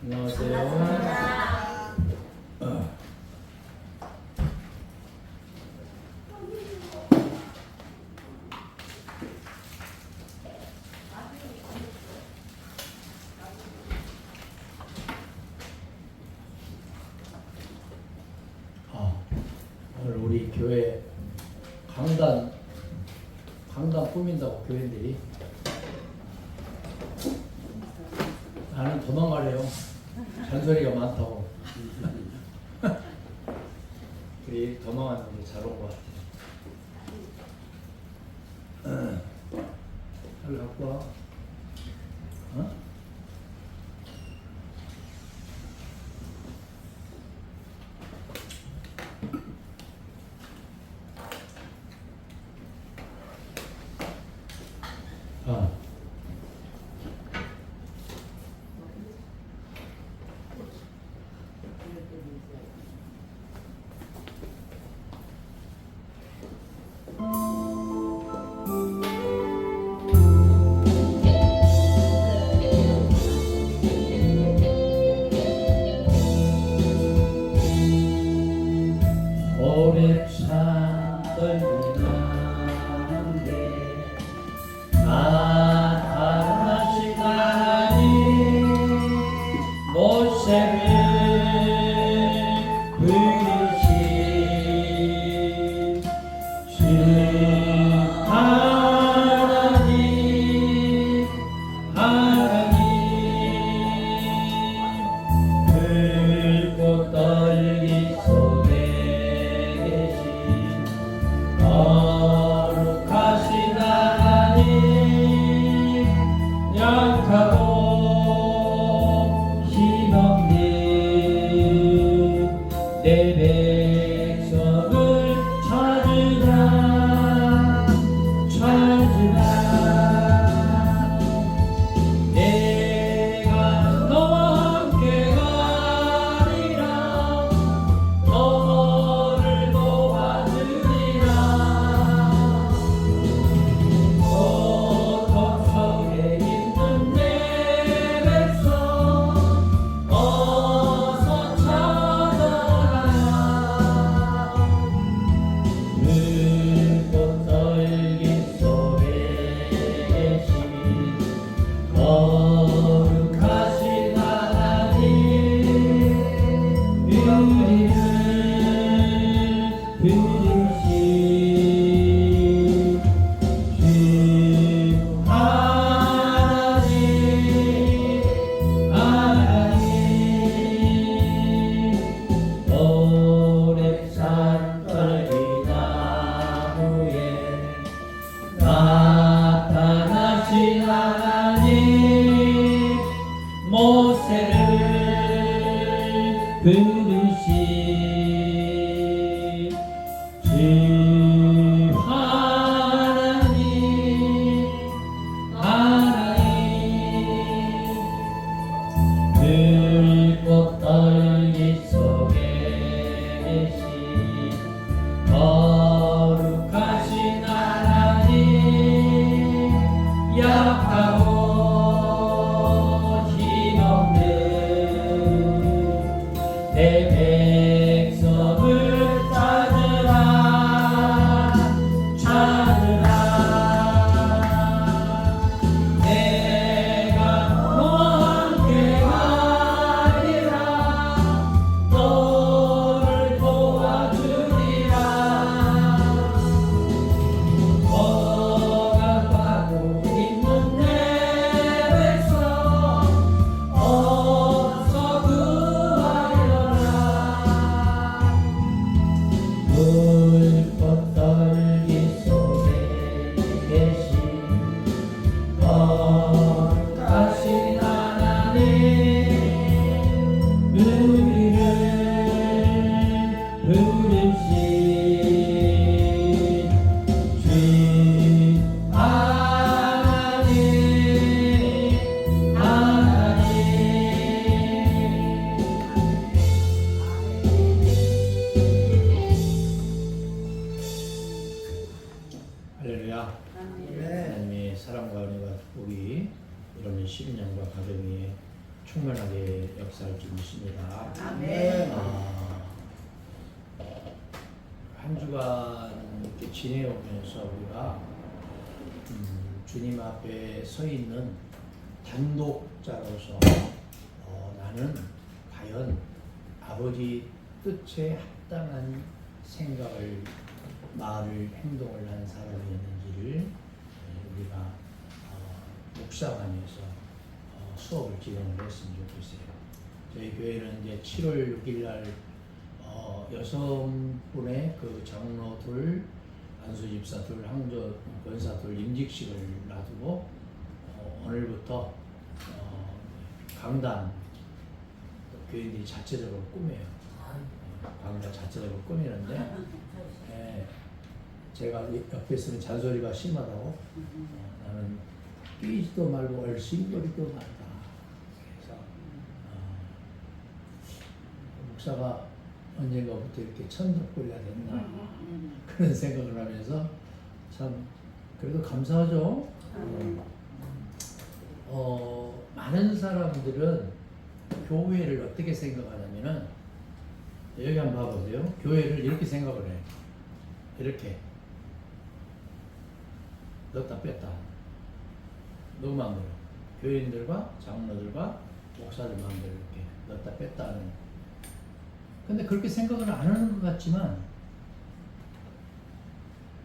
안녕하세요. 오늘 우리 교회 강단 꾸민다고 교인들이 나는 도망가래요. 잔소리가 많다고. 우리 도망하는 게 잘 온 것 같아. 빨리 갖고 와. 어? 오랫산 떨리나는데 나타나시다니 모세를 부르신 주 하나님 붉고 떨기 속에 거룩하신 하나님 약하고 힘없는 내 백성을 찾으라 내가 너와 함께 가리라 너를 도와주리라 고통속에 있는 내 백성 어서 찾아라 늙고 떨기 속에 계신 거룩하신 하나님 우리를 부르신 주 하나님 오랫산 떨기 나무에 나타나신 하나님 모세를 부르신 주 하나님 늙고 떨기 속에 계신 거룩하신 하나님 약하고 힘없는 내 백성을 찾으라 내가 너와 함께 가리라 너를 도와주리라 억압하고 있는 내 백성 어서 구하여라 붉고 떨기 속에 계신 거룩하신 하나님 우리를 부르신 주 하나님 할렐루야. 하나님의 사랑과 은혜가 우리 여러분 12년과 가정 위에 충만하게 역사할 줄 믿습니다. 아멘. 한 주간 이렇게 지내오면서 우리가 주님 앞에 서 있는 단독자로서 나는 과연 아버지 뜻에 합당한 생각을, 말을, 행동을 하는 사람이었는지를 우리가 묵상하면서 수업을 진행을 했으면 좋겠어요. 저희 교회는 이제 7월 6일 날 6분의 그 장로들, 안수집사들, 항저 권사들 임직식을 놔두고 오늘부터 강단 교인들이 자체적으로 꾸며요. 강단 자체적으로 꾸미는데 제가 옆에 있으면 잔소리가 심하다고 나는 끼지도 말고 얼씬거리도 말다. 그래서 목사가 언젠가부터 이렇게 천덕거리가 됐나 그런 생각을 하면서 참 그래도 감사하죠. 많은 사람들은 교회를 어떻게 생각하냐면은 여기 한번 봐보세요. 교회를 이렇게 생각을 해. 이렇게 넣었다 뺐다. 너무 마음대로 교인들과 장로들과 목사들 마음대로 이렇게 넣었다 뺐다 하는. 근데 그렇게 생각을 안 하는 것 같지만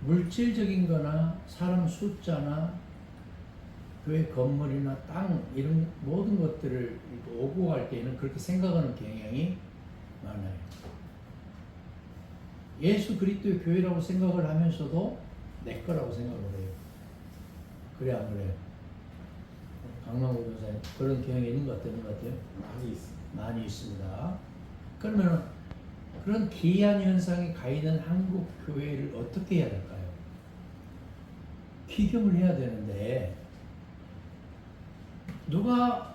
물질적인 거나 사람 숫자나 교회 건물이나 땅 이런 모든 것들을 오고 갈 때는 그렇게 생각하는 경향이 많아요. 예수 그리스도의 교회라고 생각을 하면서도 내 거라고 생각을 해요. 그래 안 그래요? 강남구 교사님 그런 경향이 있는 것 같아요? 많이 있어. 많이 있습니다. 그러면 그런 기이한 현상이 가 있는 한국 교회를 어떻게 해야 될까요? 기경을 해야 되는데 누가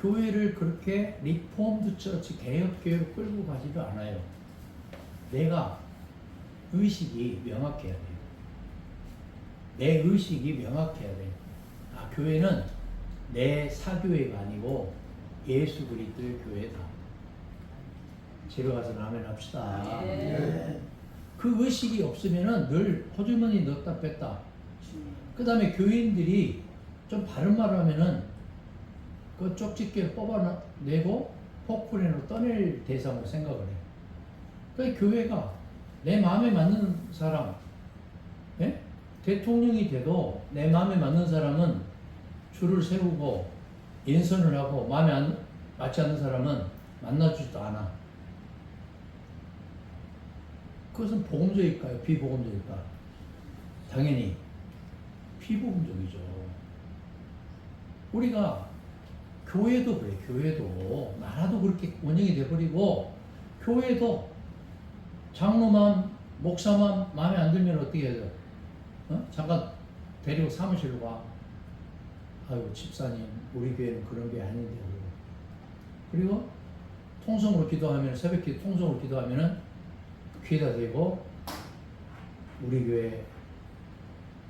교회를 그렇게 리폼드 처치 개혁교회로 끌고 가지도 않아요. 내가 의식이 명확해야 돼요. 내 의식이 명확해야 돼요. 아, 교회는 내 사교회가 아니고 예수 그리스도의 교회다. 집에 가서 라면 합시다. 네. 그 의식이 없으면은 늘 호주머니 넣었다 뺐다. 그 다음에 교인들이 좀 바른 말을 하면은 그 쪽집게 뽑아내고 포크레인으로 떠낼 대상으로 생각을 해. 그 교회가 내 마음에 맞는 사람, 예? 대통령이 돼도 내 마음에 맞는 사람은 줄을 세우고 인선을 하고 마음에 맞지 않는 사람은 만나주지도 않아. 그것은 복음적일까요? 비복음적일까? 당연히 비복음적이죠. 우리가 교회도 그래. 교회도 나라도 그렇게 운영이 돼버리고 교회도 장로만 목사만 마음에 안 들면 어떻게 해야 돼? 잠깐 데리고 사무실로 가. 아유 집사님 우리 교회는 그런 게 아닌데. 그리고 통성으로 기도하면 새벽 기도 통성으로 기도하면은 귀에다 대고 우리 교회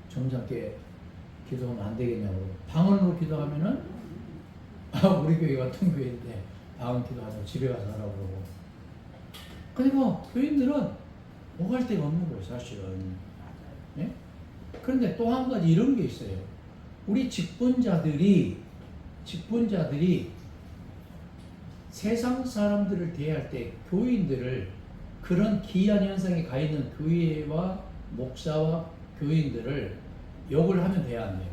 점잖게 기도하면 안 되겠냐고. 방언으로 기도하면은 우리 교회가 같은 교회인데 방언 기도하면 집에 가서 하라고 그러고. 그리고 교인들은 오갈 데가 없는 거예요 사실은. 예? 그런데 또 한 가지 이런 게 있어요. 우리 직분자들이 세상 사람들을 대할 때 교인들을 그런 기이한 현상이 가 있는 교회와 목사와 교인들을 욕을 하면 돼야 안 돼요?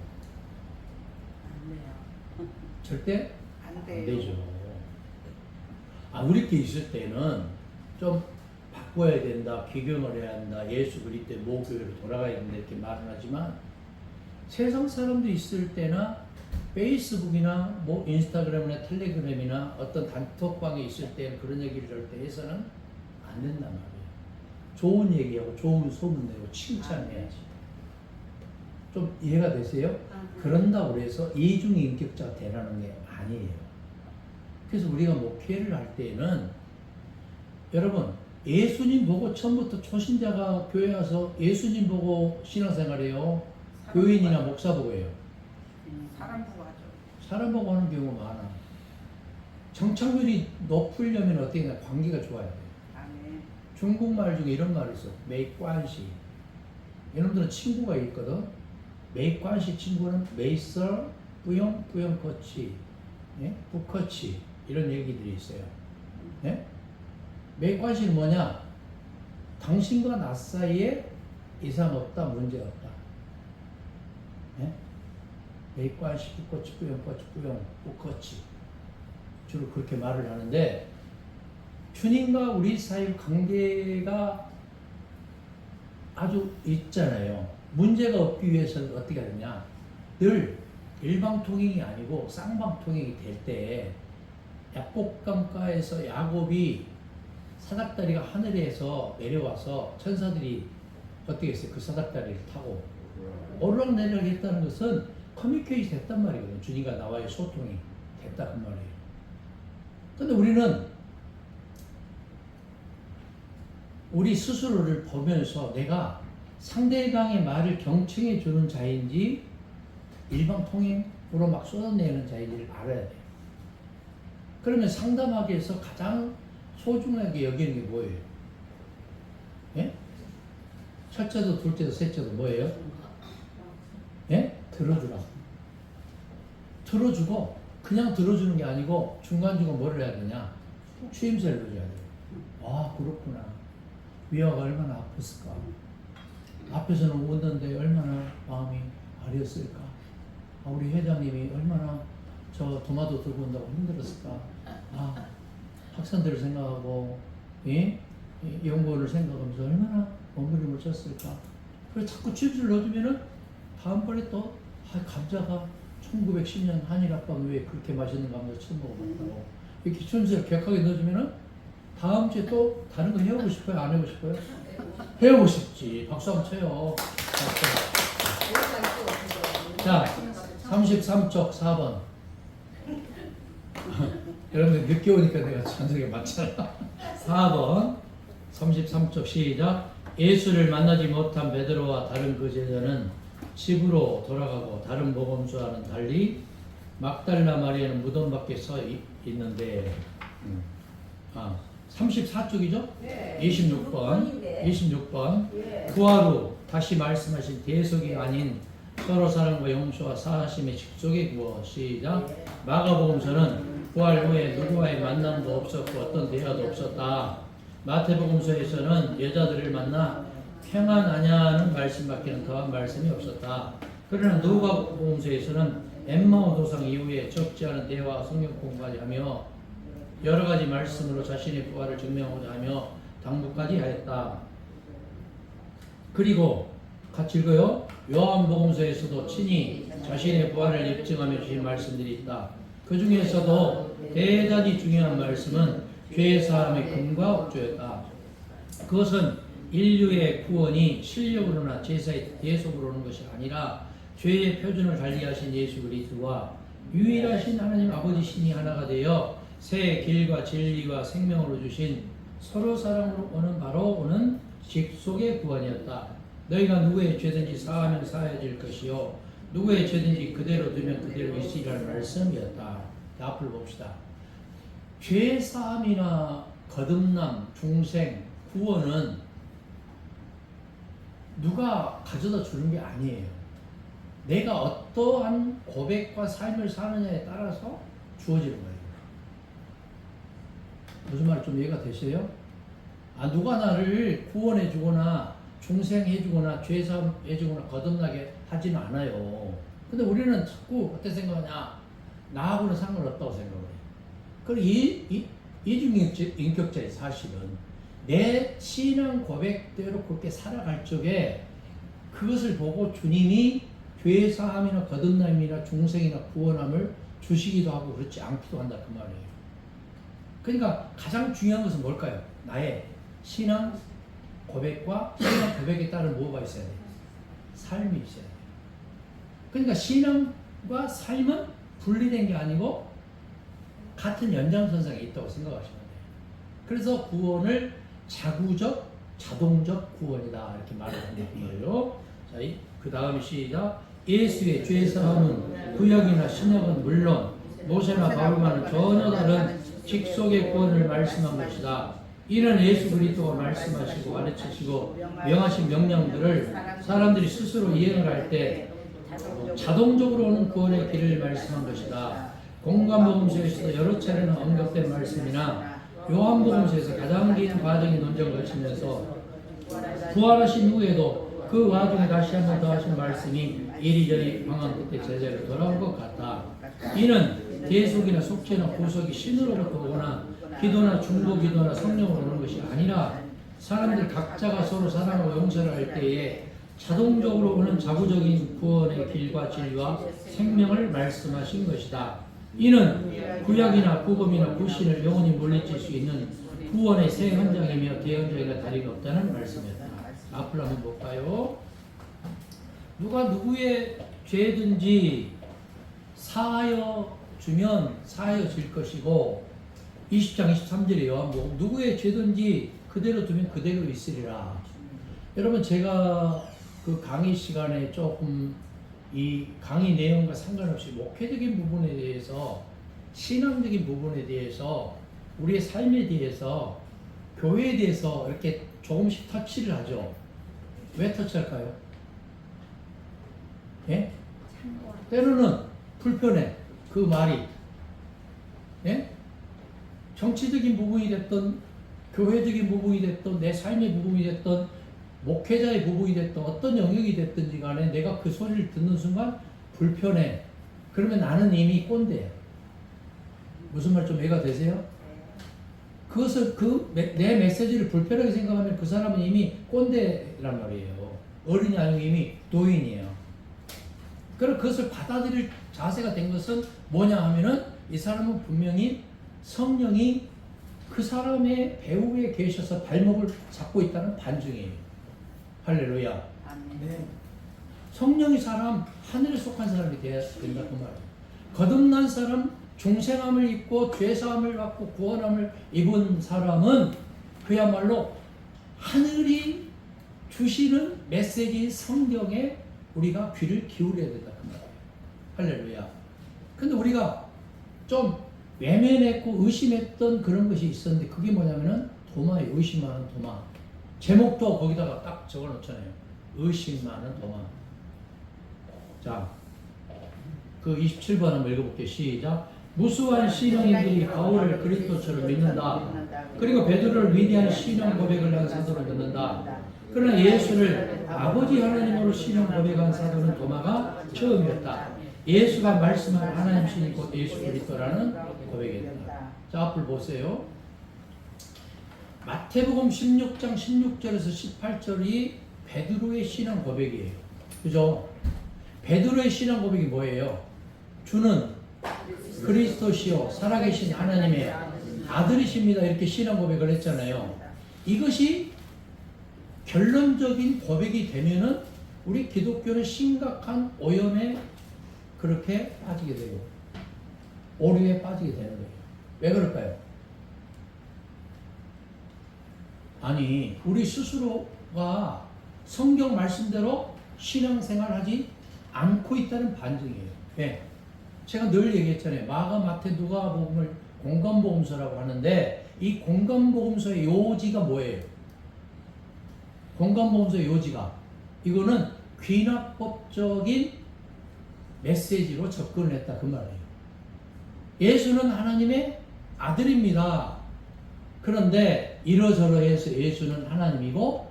안 돼요. 절대 안 돼요. 안 되죠. 우리끼리 있을 때는 좀 바꿔야 된다, 기경을 해야 한다, 예수 그리스도의 모교회로 돌아가야 된다 이렇게 말을 하지만 세상 사람들이 있을 때나 페이스북이나 뭐 인스타그램이나 텔레그램이나 어떤 단톡방에 있을 때 그런 얘기를 절대 해서는 안 된단 말이에요. 좋은 얘기하고 좋은 소문 내고 칭찬해야지. 좀 이해가 되세요? 그런다고 해서 이중인격자가 되라는 게 아니에요. 그래서 우리가 목회를 할 때는 여러분 예수님 보고 처음부터 초신자가 교회 와서 예수님 보고 신앙생활해요? 교인이나 목사 보고 해요? 사람 보고 하죠. 사람 보고 하는 경우가 많아. 정착률이 높으려면 어떻게 되나 관계가 좋아야 돼요. 아멘. 중국말 중에 이런 말이 있어. 메이관시. 여러분들은 친구가 있거든. 메이관시 친구는 메이서, 뿌용, 뿌용커치, 예? 부커치 이런 얘기들이 있어요. 예? 메이관시는 뭐냐? 당신과 나 사이에 이상 없다, 문제 없다. 예? 메이관시, 부커치, 뿌용커치, 뿌용, 부커치 주로 그렇게 말을 하는데 주님과 우리 사이 관계가 아주 있잖아요. 문제가 없기 위해서는 어떻게 해야 되냐? 늘 일방통행이 아니고 쌍방통행이 될 때 약복강가에서 야곱이 사닥다리가 하늘에서 내려와서 천사들이 어떻게 했어요? 그 사닥다리를 타고 오르락내리락 했다는 것은 커뮤니케이션이 됐단 말이거든요. 주님과 나와의 소통이 됐다 그 말이에요. 근데 우리는 우리 스스로를 보면서 내가 상대방의 말을 경청해 주는 자인지 일방통행으로 막 쏟아내는 자인지를 알아야 돼요. 그러면 상담하기 위해서 가장 소중하게 여기는 게 뭐예요? 예? 첫째도 둘째도 셋째도 뭐예요? 예? 들어주라. 들어주고 그냥 들어주는 게 아니고 중간중간 뭐를 해야 되냐? 추임새를 넣어줘야 돼요. 아 그렇구나. 위아가 얼마나 아팠을까? 앞에서는 웃는데 얼마나 마음이 아렸을까? 아, 우리 회장님이 얼마나 저 도마도 들고 온다고 힘들었을까? 아, 학생들을 생각하고 예? 연구원을 생각하면서 얼마나 몸부림을 쳤을까? 그래서 자꾸 추임새를 넣어주면은 다음번에 또 감자가 1910년 한일합방 왜 그렇게 맛있는 감자 처음 먹어봤다고 이렇게 추임새를 격하게 넣어주면은 다음 주에 또 다른 거 해오고 싶어요? 안 해오고 싶어요? 해오고 싶지. 박수 한번 쳐요. 자, 33쪽 4번. 여러분들 늦게 오니까 내가 전석에 맞잖아. 4번 33쪽 시작. 예수를 만나지 못한 베드로와 다른 그 제자는 집으로 돌아가고 다른 모범수와는 달리 막달라 마리아는 무덤 밖에 서 있는데 34쪽이죠? 네. 26번. 네. 26번. 예. 구하루 다시 말씀하신 대속이 아닌 서로 사랑과 용서와 사하심의 직속의 구호. 시작. 예. 마가복음서는 부활 후에 누구와의 만남도 없었고 어떤 대화도 없었다. 마태복음서에서는 여자들을 만나 평안하냐는 말씀밖에는 더한 말씀이 없었다. 그러나 누가복음서에서는 엠마오 도상 이후에 적지 않은 대화 성경 공부까지 하며 여러 가지 말씀으로 자신의 부활을 증명하고자 하며 당부까지 하였다. 그리고 같이 읽어요. 요한복음서에서도 친히 자신의 부활을 입증하며 주신 말씀들이 있다. 그 중에서도 대단히 중요한 말씀은 죄 사함의 근과 업조였다. 그것은 인류의 구원이 실력으로나 제사의 대속으로 오는 것이 아니라 죄의 표준을 달리하신 예수 그리스도와 유일하신 하나님 아버지 신이 하나가 되어 새 길과 진리와 생명으로 주신 서로 사랑으로 오는 바로 오는 직속의 구원이었다. 너희가 누구의 죄든지 사하면 사해질 것이요 누구의 죄든지 그대로 두면 그대로 있으리라는 말씀이었다. 앞을 봅시다. 죄 사함이나 거듭남, 중생, 구원은 누가 가져다 주는 게 아니에요. 내가 어떠한 고백과 삶을 사느냐에 따라서 주어지는 거예요. 무슨 말 좀 이해가 되세요? 누가 나를 구원해 주거나 중생해 주거나 죄사해 주거나 거듭나게 하지는 않아요. 근데 우리는 자꾸 어떻게 생각하냐? 나하고는 상관없다고 생각을 해요. 그리고 이중인격자의 사실은 내 신앙 고백대로 그렇게 살아갈 적에 그것을 보고 주님이 죄사함이나 거듭남이나 중생이나 구원함을 주시기도 하고 그렇지 않기도 한다 그 말이에요. 그러니까 가장 중요한 것은 뭘까요? 나의 신앙 고백과 신앙 고백에 따른 뭐가 있어야 돼요? 삶이 있어야 돼요. 그러니까 신앙과 삶은 분리된 게 아니고 같은 연장선상에 있다고 생각하시면 돼요. 그래서 구원을 자구적, 자동적 구원이다 이렇게 말을 하는 거예요. 자, 그 다음 시작. 예수의 죄사함은 구약이나 신약은 물론 모세나 바울과는 전혀 다른 직속의 구원을 말씀한 것이다. 이는 예수 그리스도가 말씀하시고 가르치시고 명하신 명령들을 사람들이 스스로 이행을 할 때 자동적으로 오는 구원의 길을 말씀한 것이다. 공관복음서에서도 여러 차례는 언급된 말씀이나 요한복음서에서 가장 긴 과정의 논쟁을 거치면서 부활하신 후에도 그 와중에 다시 한번 더 하신 말씀이 이리저리 방황 끝에 제자로 돌아온 것 같다. 이는 계속이나 속죄나 구속이 신으로부터 오거나 기도나 중보 기도나 성령으로 오는 것이 아니라 사람들 각자가 서로 사랑하고 용서를 할 때에 자동적으로 오는 자구적인 구원의 길과 진리와 생명을 말씀하신 것이다. 이는 구약이나 구검이나 불신을 영원히 물리칠 수 있는 구원의 새 현장이며 대현장이나 다리가 없다는 말씀이었다. 앞으로 한번 볼까요? 누가 누구의 죄든지 사하여 주면 사하여질 것이고 20장 23절에 요한복음 누구의 죄든지 그대로 두면 그대로 있으리라. 여러분 제가 그 강의 시간에 조금 이 강의 내용과 상관없이 목회적인 부분에 대해서 신앙적인 부분에 대해서 우리의 삶에 대해서 교회에 대해서 이렇게 조금씩 터치를 하죠. 왜 터치할까요? 예? 때로는 불편해. 그 말이. 예? 정치적인 부분이 됐던 교회적인 부분이 됐던 내 삶의 부분이 됐던 목회자의 부분이 됐던 어떤 영역이 됐든지 간에 내가 그 소리를 듣는 순간 불편해. 그러면 나는 이미 꼰대야. 무슨 말 좀 이해가 되세요? 그것을 내 메시지를 불편하게 생각하면 그 사람은 이미 꼰대란 말이에요. 어른이 아니고 이미 노인이에요. 그럼 그것을 받아들일 자세가 된 것은 뭐냐 하면은 이 사람은 분명히 성령이 그 사람의 배후에 계셔서 발목을 잡고 있다는 반증이에요. 할렐루야. 아멘. 성령이 사람, 하늘에 속한 사람이 돼야 된다 그 말이에요. 거듭난 사람, 중생함을 입고 죄사함을 받고 구원함을 입은 사람은 그야말로 하늘이 주시는 메시지 성경에 우리가 귀를 기울여야 된다 그 말이에요. 할렐루야. 근데 우리가 좀 외면했고 의심했던 그런 것이 있었는데 그게 뭐냐면은 도마예요. 의심 많은 도마. 제목도 거기다가 딱 적어 놓잖아요. 의심 많은 도마. 자, 그 27번 한번 읽어볼게요. 시작. 무수한 신앙인들이 바울을 그리스도처럼 믿는다. 그리고 베드로를 위대한 신앙 고백을 한 사도로 듣는다. 그러나 예수를 아버지 하나님으로 신앙 고백한 사도는 도마가 처음이었다. 예수가 말씀한 하나님 신이 곧 예수 그리스도라는 고백이었다. 자, 앞을 보세요. 마태복음 16장 16절에서 18절이 베드로의 신앙 고백이에요. 그죠? 베드로의 신앙 고백이 뭐예요? 주는 그리스도시요 살아계신 하나님의 아들이십니다. 이렇게 신앙 고백을 했잖아요. 이것이 결론적인 고백이 되면은 우리 기독교는 심각한 오염에 그렇게 빠지게 되고 오류에 빠지게 되는 거예요. 왜 그럴까요? 아니 우리 스스로가 성경 말씀대로 신앙생활하지 않고 있다는 반증이에요. 왜? 제가 늘 얘기했잖아요. 마가, 마태, 누가복음을 공관복음서라고 하는데 이 공관복음서의 요지가 뭐예요? 공관복음서의 요지가 이거는 귀납법적인 메시지로 접근을 했다 그 말이에요. 예수는 하나님의 아들입니다. 그런데 이러저러해서 예수는 하나님이고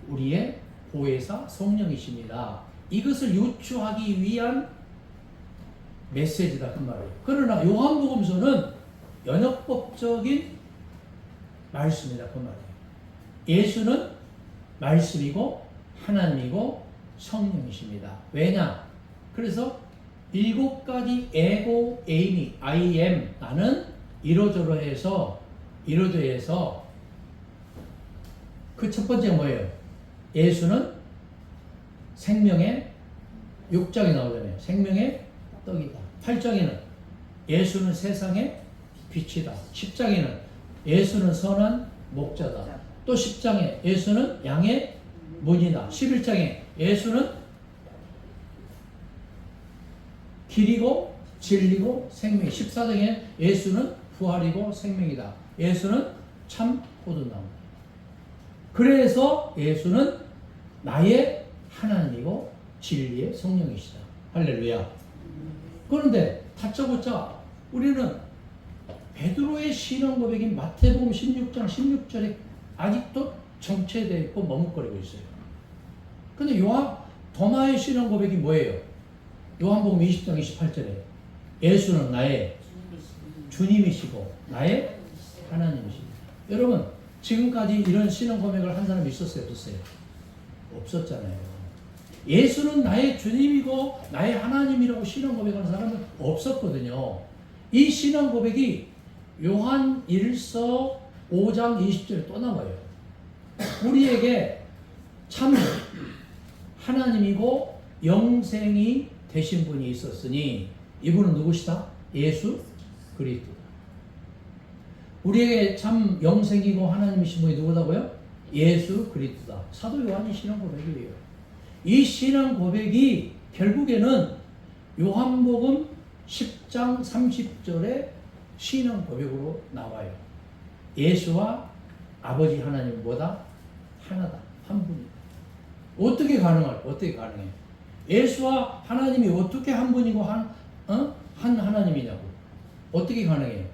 우리의 보혜사 성령이십니다. 이것을 유추하기 위한 메시지다 그 말이에요. 그러나 요한복음서는 연역법적인 말씀이다 그 말이에요. 예수는 말씀이고 하나님이고 성령이십니다. 왜냐? 그래서 7가지 에고, 에이미, I am 나는 이러저러해서 그 첫 번째가 뭐예요? 예수는 생명의 6장에 나오잖아요. 생명의 떡이다. 8장에는 예수는 세상의 빛이다. 10장에는 예수는 선한 목자다. 또 10장에 예수는 양의 문이다. 11장에 예수는 길이고 진리고 생명. 14장에 예수는 부활이고 생명이다. 예수는 참 포도나무. 그래서 예수는 나의 하나님이고 진리의 성령이시다. 할렐루야. 그런데 다짜고짜 우리는 베드로의 신앙 고백인 마태복음 16장 16절에 아직도 정체되어 있고 머뭇거리고 있어요. 근데 도마의 신앙 고백이 뭐예요? 요한복음 20장 28절에 예수는 나의 주님이시고 나의 하나님이십니다. 여러분 지금까지 이런 신앙 고백을 한 사람이 있었어요? 없었어요? 없었잖아요. 예수는 나의 주님이고 나의 하나님이라고 신앙 고백하는 사람은 없었거든요. 이 신앙 고백이 요한 1서 5장 20절에 또 나와요. 우리에게 참 하나님이고 영생이 되신 분이 있었으니 이분은 누구시다? 예수 그리스도다. 우리에게 참 영생이고 하나님이신 분이 누구다고요? 예수 그리스도다. 사도 요한이 신앙 고백이에요. 이 신앙 고백이 결국에는 요한복음 10장 30절에 신앙 고백으로 나와요. 예수와 아버지 하나님은 뭐다? 하나다. 한 분이다. 어떻게 가능할까? 어떻게 가능해? 예수와 하나님이 어떻게 한 분이고 한 하나님이냐고. 어떻게 가능해요?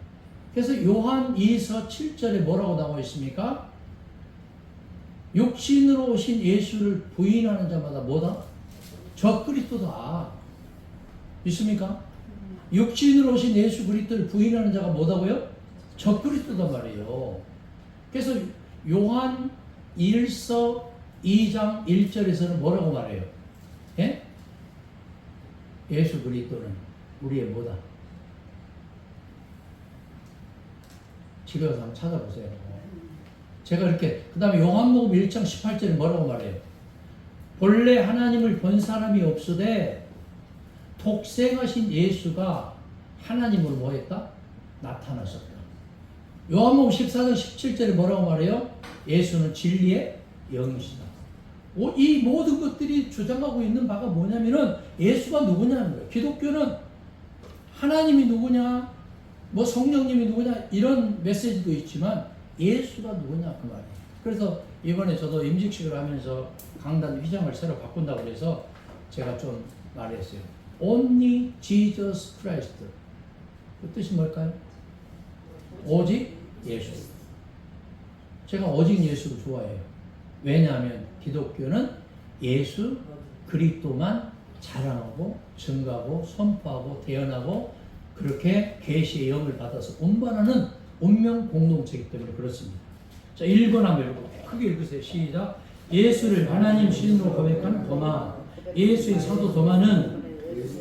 그래서 요한 2서 7절에 뭐라고 나와 있습니까? 육신으로 오신 예수를 부인하는 자마다 뭐다? 저 그리스도다. 있습니까? 육신으로 오신 예수 그리스도를 부인하는 자가 뭐다고요? 저 그리스도단 말이에요. 그래서 요한 1서 2장 1절에서는 뭐라고 말해요? 예? 예수 그리스도는 우리의 뭐다? 집에 가서 한번 찾아보세요. 제가 이렇게 그 다음에 요한복음 1장 18절에 뭐라고 말해요? 본래 하나님을 본 사람이 없으되 독생하신 예수가 하나님으로 뭐했다? 나타나셨다. 요한복음 14장 17절에 뭐라고 말해요? 예수는 진리의 영이시다. 이 모든 것들이 주장하고 있는 바가 뭐냐면은 예수가 누구냐는 거예요. 기독교는 하나님이 누구냐, 뭐 성령님이 누구냐 이런 메시지도 있지만 예수가 누구냐 그 말이에요. 그래서 이번에 저도 임직식을 하면서 강단 휘장을 새로 바꾼다고 해서 제가 좀 말했어요. Only Jesus Christ. 그 뜻이 뭘까요? 오직 예수. 제가 오직 예수를 좋아해요. 왜냐하면 기독교는 예수 그리스도만 자랑하고 증거하고 선포하고 대언하고 그렇게 계시의 영을 받아서 운반하는 운명 공동체이기 때문에 그렇습니다. 자, 1권 한번 읽고 크게 읽으세요. 시작. 예수를 하나님 신으로 고백한 도마. 예수의 사도 도마는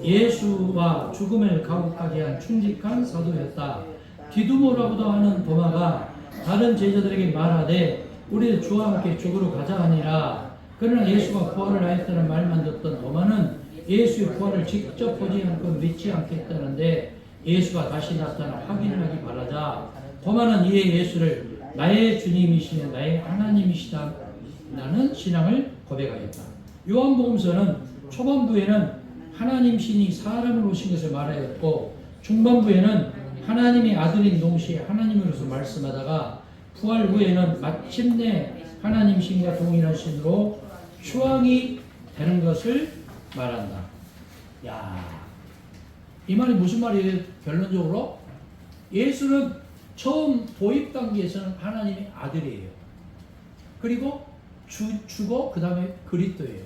예수와 죽음을 각오하게 한 충직한 사도였다. 디두모라고도 하는 도마가 다른 제자들에게 말하되 우리를 주와 함께 죽으러 가자 하니라. 그러나 예수가 부활을 하였다는 말만 듣던 도마는 예수의 부활을 직접 보지 않고 믿지 않겠다는데 예수가 다시 나타나 확인하기 바라자 도마는 이에 예수를 나의 주님이시며 나의 하나님이시다라는 신앙을 고백하였다. 요한복음서는 초반부에는 하나님 신이 사람을 오신 것을 말하였고 중반부에는 하나님의 아들인 동시에 하나님으로서 말씀하다가 부활 후에는 마침내 하나님 신과 동일한 신으로 추앙이 되는 것을 말한다. 야, 이 말이 무슨 말이에요? 결론적으로 예수는 처음 도입 단계에서는 하나님의 아들이에요. 그리고 주고 그 다음에 그리스도예요.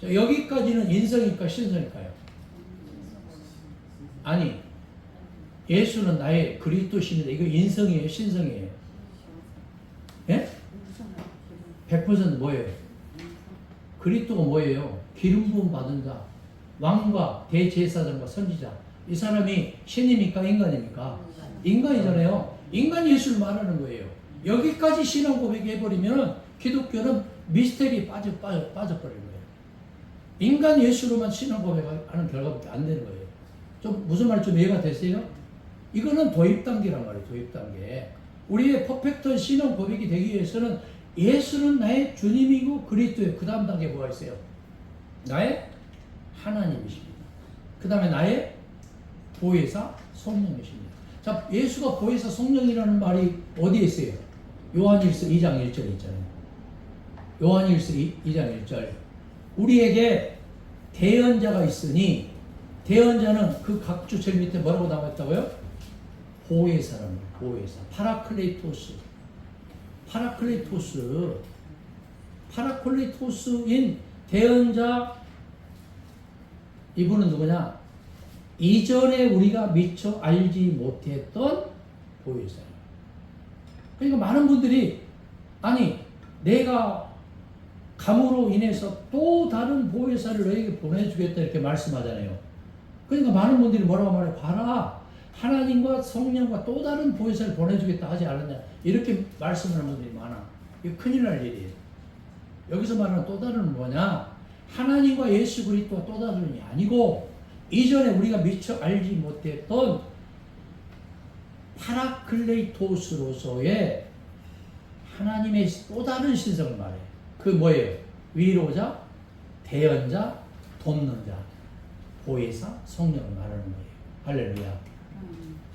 자, 여기까지는 인성일까 신성일까요? 아니, 예수는 나의 그리스도십니다. 이거 인성이에요, 신성이에요? 예? 100% 뭐예요? 그리스도가 뭐예요? 기름 부음 받은 자, 왕과 대제사장과 선지자. 이 사람이 신입니까? 인간입니까? 인간이잖아요. 인간 예수를 말하는 거예요. 여기까지 신앙 고백해버리면 기독교는 미스테리에 빠져버리는 거예요. 인간 예수로만 신앙 고백하는 결과밖에 안 되는 거예요. 좀 무슨 말이 좀 이해가 되세요? 이거는 도입 단계란 말이에요. 도입 단계. 우리의 퍼펙트한 신앙 고백이 되기 위해서는 예수는 나의 주님이고 그리스도예요. 그 다음 단계 뭐가 있어요? 나의 하나님이십니다. 그 다음에 나의 보혜사 성령이십니다. 자, 예수가 보혜사 성령이라는 말이 어디에 있어요? 요한일서 2장 1절 있잖아요. 요한일서 2장 1절. 우리에게 대언자가 있으니, 대언자는 그 각주 제일 밑에 뭐라고 나왔다고요? 보혜사랍니다. 보혜사. 파라클레토스. 파라클레토스인 대언자, 이분은 누구냐? 이전에 우리가 미처 알지 못했던 보혜사예요. 그러니까 많은 분들이, 아니 내가 감으로 인해서 또 다른 보혜사를 너에게 보내주겠다 이렇게 말씀하잖아요. 그러니까 많은 분들이 뭐라고 말해요? 봐라, 하나님과 성령과 또 다른 보혜사를 보내주겠다 하지 않았냐, 이렇게 말씀하는 분들이 많아. 이거 큰일 날 일이에요. 여기서 말하는 또 다른 뭐냐? 하나님과 예수 그리스도가 또 다른이 아니고, 이전에 우리가 미처 알지 못했던 파라클레토스로서의 하나님의 또 다른 신성을 말해요. 그 뭐예요? 위로자, 대언자, 돕는 자, 보혜사, 성령을 말하는 거예요. 할렐루야.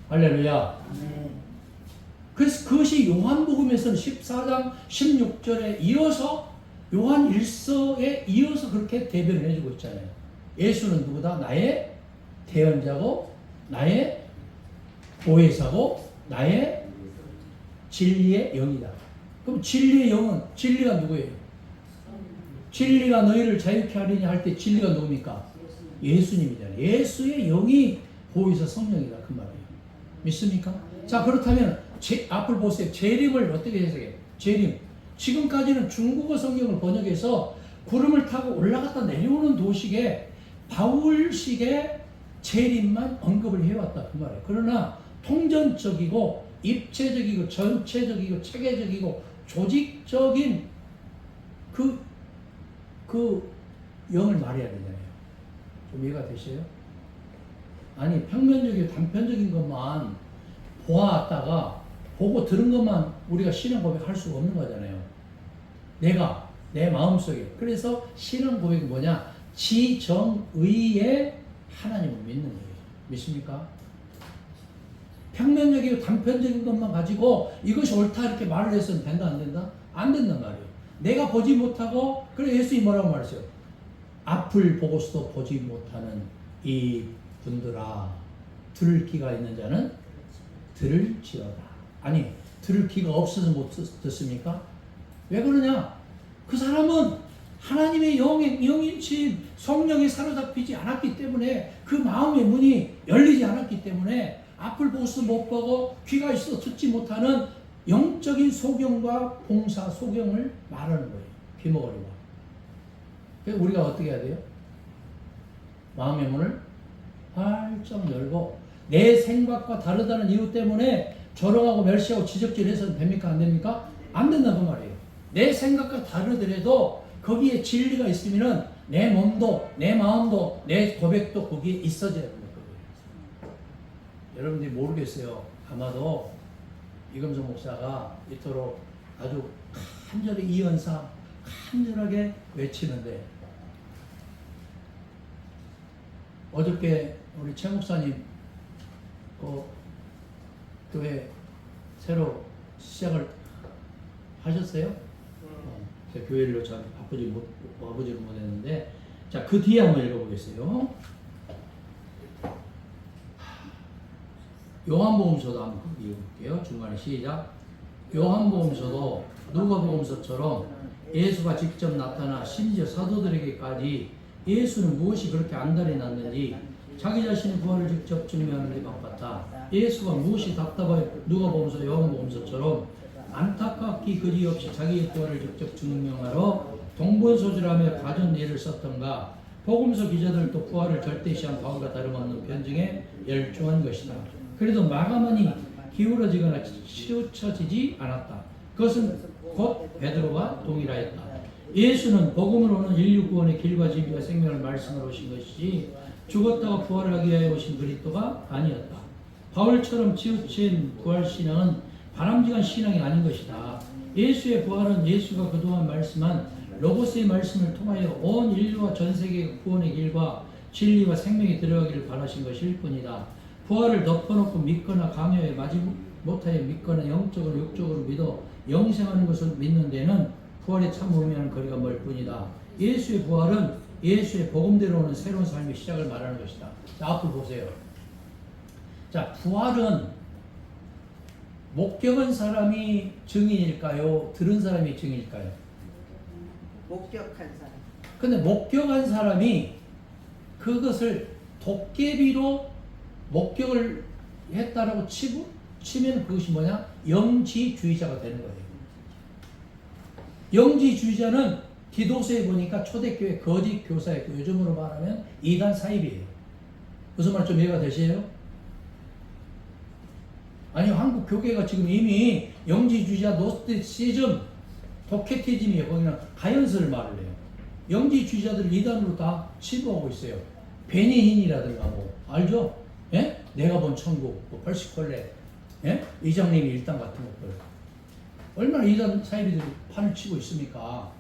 할렐루야. 네. 그래서 그것이 요한복음에서는 14장 16절에 이어서 요한 1서에 이어서 그렇게 대변을 해주고 있잖아요. 예수는 누구다? 나의 대언자고, 나의 보혜사고, 나의 진리의 영이다. 그럼 진리의 영은, 진리가 누구예요? 진리가 너희를 자유케 하리니 할 때 진리가 누굽니까? 예수님이잖아요. 예수의 영이 보혜사 성령이다, 그 말이에요. 믿습니까? 자, 그렇다면 앞을 보세요. 재림을 어떻게 해석해요? 재림. 지금까지는 중국어 성경을 번역해서 구름을 타고 올라갔다 내려오는 도식에 바울식의 재림만 언급을 해왔다, 그 말이에요. 그러나 통전적이고 입체적이고 전체적이고 체계적이고 조직적인 그 영을 말해야 되잖아요. 좀 이해가 되세요? 아니, 평면적이고 단편적인 것만 보았다가 보고 들은 것만 우리가 신앙 고백할 수가 없는 거잖아요. 내가 내 마음속에. 그래서 신앙 고백이 뭐냐? 지정의의 하나님을 믿는 거예요. 믿습니까? 평면적이고 단편적인 것만 가지고 이것이 옳다 이렇게 말을 해서는 된다 안 된다? 안 된단 말이에요. 내가 보지 못하고, 그래 예수님이 뭐라고 말했어요? 앞을 보고서도 보지 못하는 이 분들아, 들을 귀가 있는 자는 들을지어다. 아니, 들을 귀가 없어서 못 듣습니까? 왜 그러냐? 그 사람은 하나님의 영인친 성령에 사로잡히지 않았기 때문에, 그 마음의 문이 열리지 않았기 때문에 앞을 보고서 못 보고 귀가 있어도 듣지 못하는 영적인 소경과 봉사 소경을 말하는 거예요. 귀머거리와. 그래서 우리가 어떻게 해야 돼요? 마음의 문을 활짝 열고, 내 생각과 다르다는 이유 때문에 조롱하고 멸시하고 지적질해서는 됩니까? 안 됩니까? 안 된다고 말이에요. 내 생각과 다르더라도 거기에 진리가 있으면은 내 몸도, 내 마음도, 내 고백도 거기에 있어져야 되는 거예요. 여러분들이 모르겠어요. 아마도 이금성 목사가 이토록 아주 간절히 이 연사 간절하게 외치는데, 어저께 우리 최 목사님 그 교회 새로 시작을 하셨어요? 교회를 잘 와보지를 못했는데, 자, 그 뒤에 한번 읽어보겠어요. 요한복음서도 한번 읽어볼게요. 중간에 시작. 요한복음서도 누가복음서처럼 예수가 직접 나타나 심지어 사도들에게까지 예수는 무엇이 그렇게 안달이 났는지 자기 자신의 부활을 직접 증명하는 데 바빴다. 예수가 무엇이 답답하여 누가복음서 요한복음서처럼 안타깝기 그지없이 자기의 부활을 직접 증명하러 동분서주라며 가전 예를 썼던가. 복음서 기자들도 부활을 절대시한 바울과 다름없는 변증에 열중한 것이다. 그래도 마가만이 기울어지거나 치우쳐지지 않았다. 그것은 곧 베드로와 동일하였다. 예수는 복음으로는 인류 구원의 길과 진리와 생명을 말씀하러 오신 것이지 죽었다가 부활하기 위하여 오신 그리스도가 아니었다. 바울처럼 치우친 부활신앙은 바람직한 신앙이 아닌 것이다. 예수의 부활은 예수가 그동안 말씀한 로고스의 말씀을 통하여 온 인류와 전 세계 구원의 길과 진리와 생명이 들어가기를 바라신 것일 뿐이다. 부활을 덮어놓고 믿거나 강요해 마지 못하여 믿거나 영적으로 육적으로 믿어 영생하는 것을 믿는 데는 부활의 참 의미하는 거리가 멀 뿐이다. 예수의 부활은 예수의 복음대로 오는 새로운 삶의 시작을 말하는 것이다. 자, 앞으로 보세요. 자, 부활은 목격한 사람이 증인일까요? 들은 사람이 증인일까요? 목격한 사람. 근데 목격한 사람이 그것을 도깨비로 목격을 했다라고 치면 그것이 뭐냐? 영지주의자가 되는 거예요. 영지주의자는 기도서에 보니까 초대교회 거짓 교사였고 요즘으로 말하면 이단 사입이에요. 무슨 말 좀 이해가 되세요? 아니 한국 교계가 지금 이미 영지주의자, 노스티시즘, 도케티즘이에요. 거기는 가연스를 말을 해요. 영지주의자들 이단으로 다 치부하고 있어요. 베니힌이라든가 뭐 알죠? 예? 내가 본 천국, 뭐 벌시콜레, 예? 이장님이 일당 같은 것들 얼마나 이단 사이비들이 판을 치고 있습니까?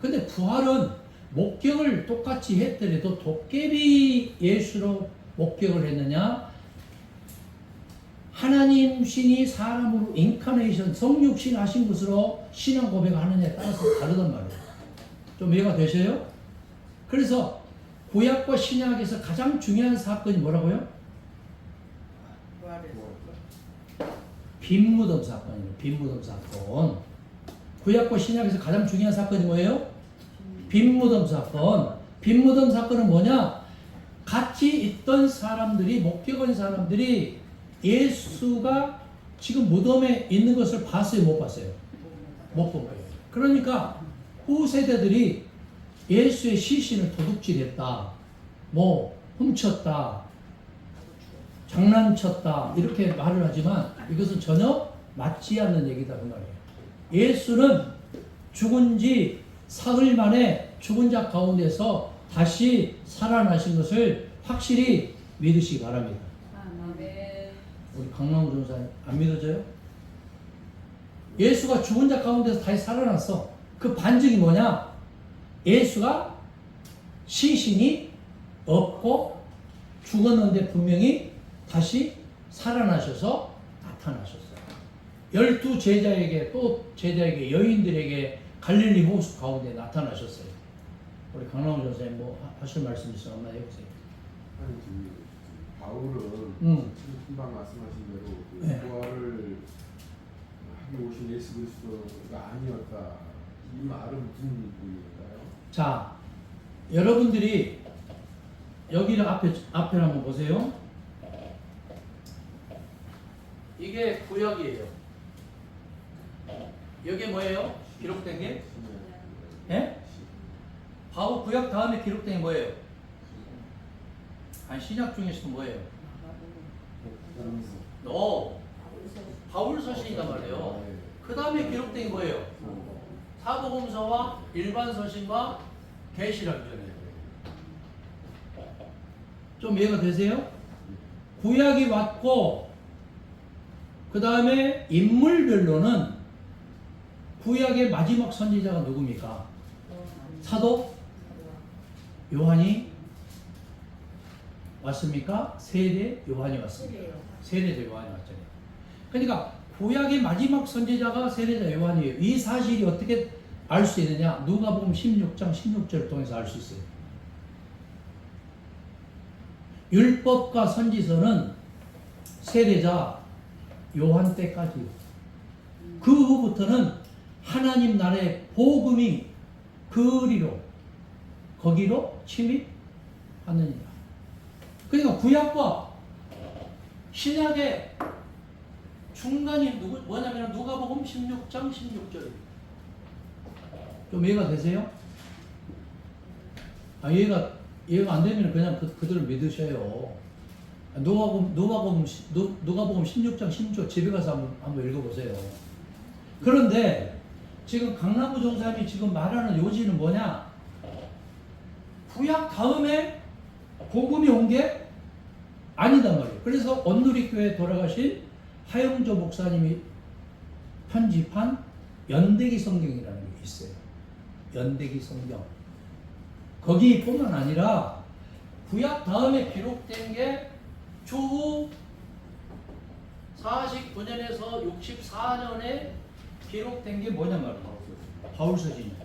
근데 부활은 목격을 똑같이 했더라도 도깨비 예수로 목격을 했느냐? 하나님 신이 사람으로 인카네이션 성육신 하신 것으로 신앙 고백하느냐에 따라서 다르단 말이에요. 좀 이해가 되세요? 그래서 구약과 신약에서 가장 중요한 사건이 뭐라고요? 부활에서. 빈무덤 사건이에요. 빈무덤 사건. 구약과 신약에서 가장 중요한 사건이 뭐예요? 빈무덤 사건. 빈무덤 사건은 뭐냐? 같이 있던 사람들이, 목격한 사람들이 예수가 지금 무덤에 있는 것을 봤어요? 못 봤어요? 못 본 거예요. 그러니까 후세대들이 예수의 시신을 도둑질했다, 뭐 훔쳤다, 장난쳤다 이렇게 말을 하지만 이것은 전혀 맞지 않는 얘기다 그 말이에요. 예수는 죽은 지 사흘 만에 죽은 자 가운데서 다시 살아나신 것을 확실히 믿으시기 바랍니다. 우리 강남우 전사님 안 믿어져요? 예수가 죽은 자 가운데서 다시 살아났어. 그 반증이 뭐냐? 예수가 시신이 없고 죽었는데 분명히 다시 살아나셔서 나타나셨어요. 12 제자에게 또 제자에게 여인들에게 갈릴리 호수 가운데 나타나셨어요. 우리 강남우 전사님 뭐 하실 말씀 있어 한번 해보세요. 아니 바울은 금방 말씀하신 대로 그 네. 부활을 하기 오신 예수 그리스도가 아니었다. 이 말은 무슨 의미인가요? 자, 여러분들이 여기를 앞에 한번 보세요. 이게 구약이에요. 여기 뭐예요? 기록된 게? 예? 바울 구약 다음에 기록된 게 뭐예요? 아니 신약 중에서도 뭐예요? 바울 서신이란 말이에요. 그 다음에 기록된 게 뭐예요? 사복음서와 일반 서신과 계시록이잖아요. 좀 이해가 되세요? 구약이 왔고 그 다음에 인물별로는 구약의 마지막 선지자가 누굽니까? 사도 요한이 왔습니까? 세례 요한이 왔습니다. 세례자 요한이 왔잖아요. 그러니까 구약의 마지막 선지자가 세례자 요한이에요. 이 사실이 어떻게 알 수 있느냐? 누가복음 16장 16절을 통해서 알 수 있어요. 율법과 선지서는 세례자 요한 때까지, 그 후부터는 하나님 나라의 복음이 그리로 거기로 침입하느니라. 그러니까 구약과 신약의 중간이 뭐냐면 누가복음 16장 16절입니다. 좀 이해가 되세요? 이해가 안 되면 그냥 그대로 믿으셔요. 누가복음 16장 16절 집에 가서 한번 읽어보세요. 그런데 지금 강남우 종사님이 지금 말하는 요지는 뭐냐? 구약 다음에 복음이 온 게 아니단 말이에요. 그래서 온누리교회에 돌아가신 하영조 목사님이 편집한 연대기 성경이라는 게 있어요. 연대기 성경. 거기뿐만 아니라 구약 다음에 기록된 게 주후 49년에서 64년에 기록된 게 뭐냐 말이에요. 바울서신이지.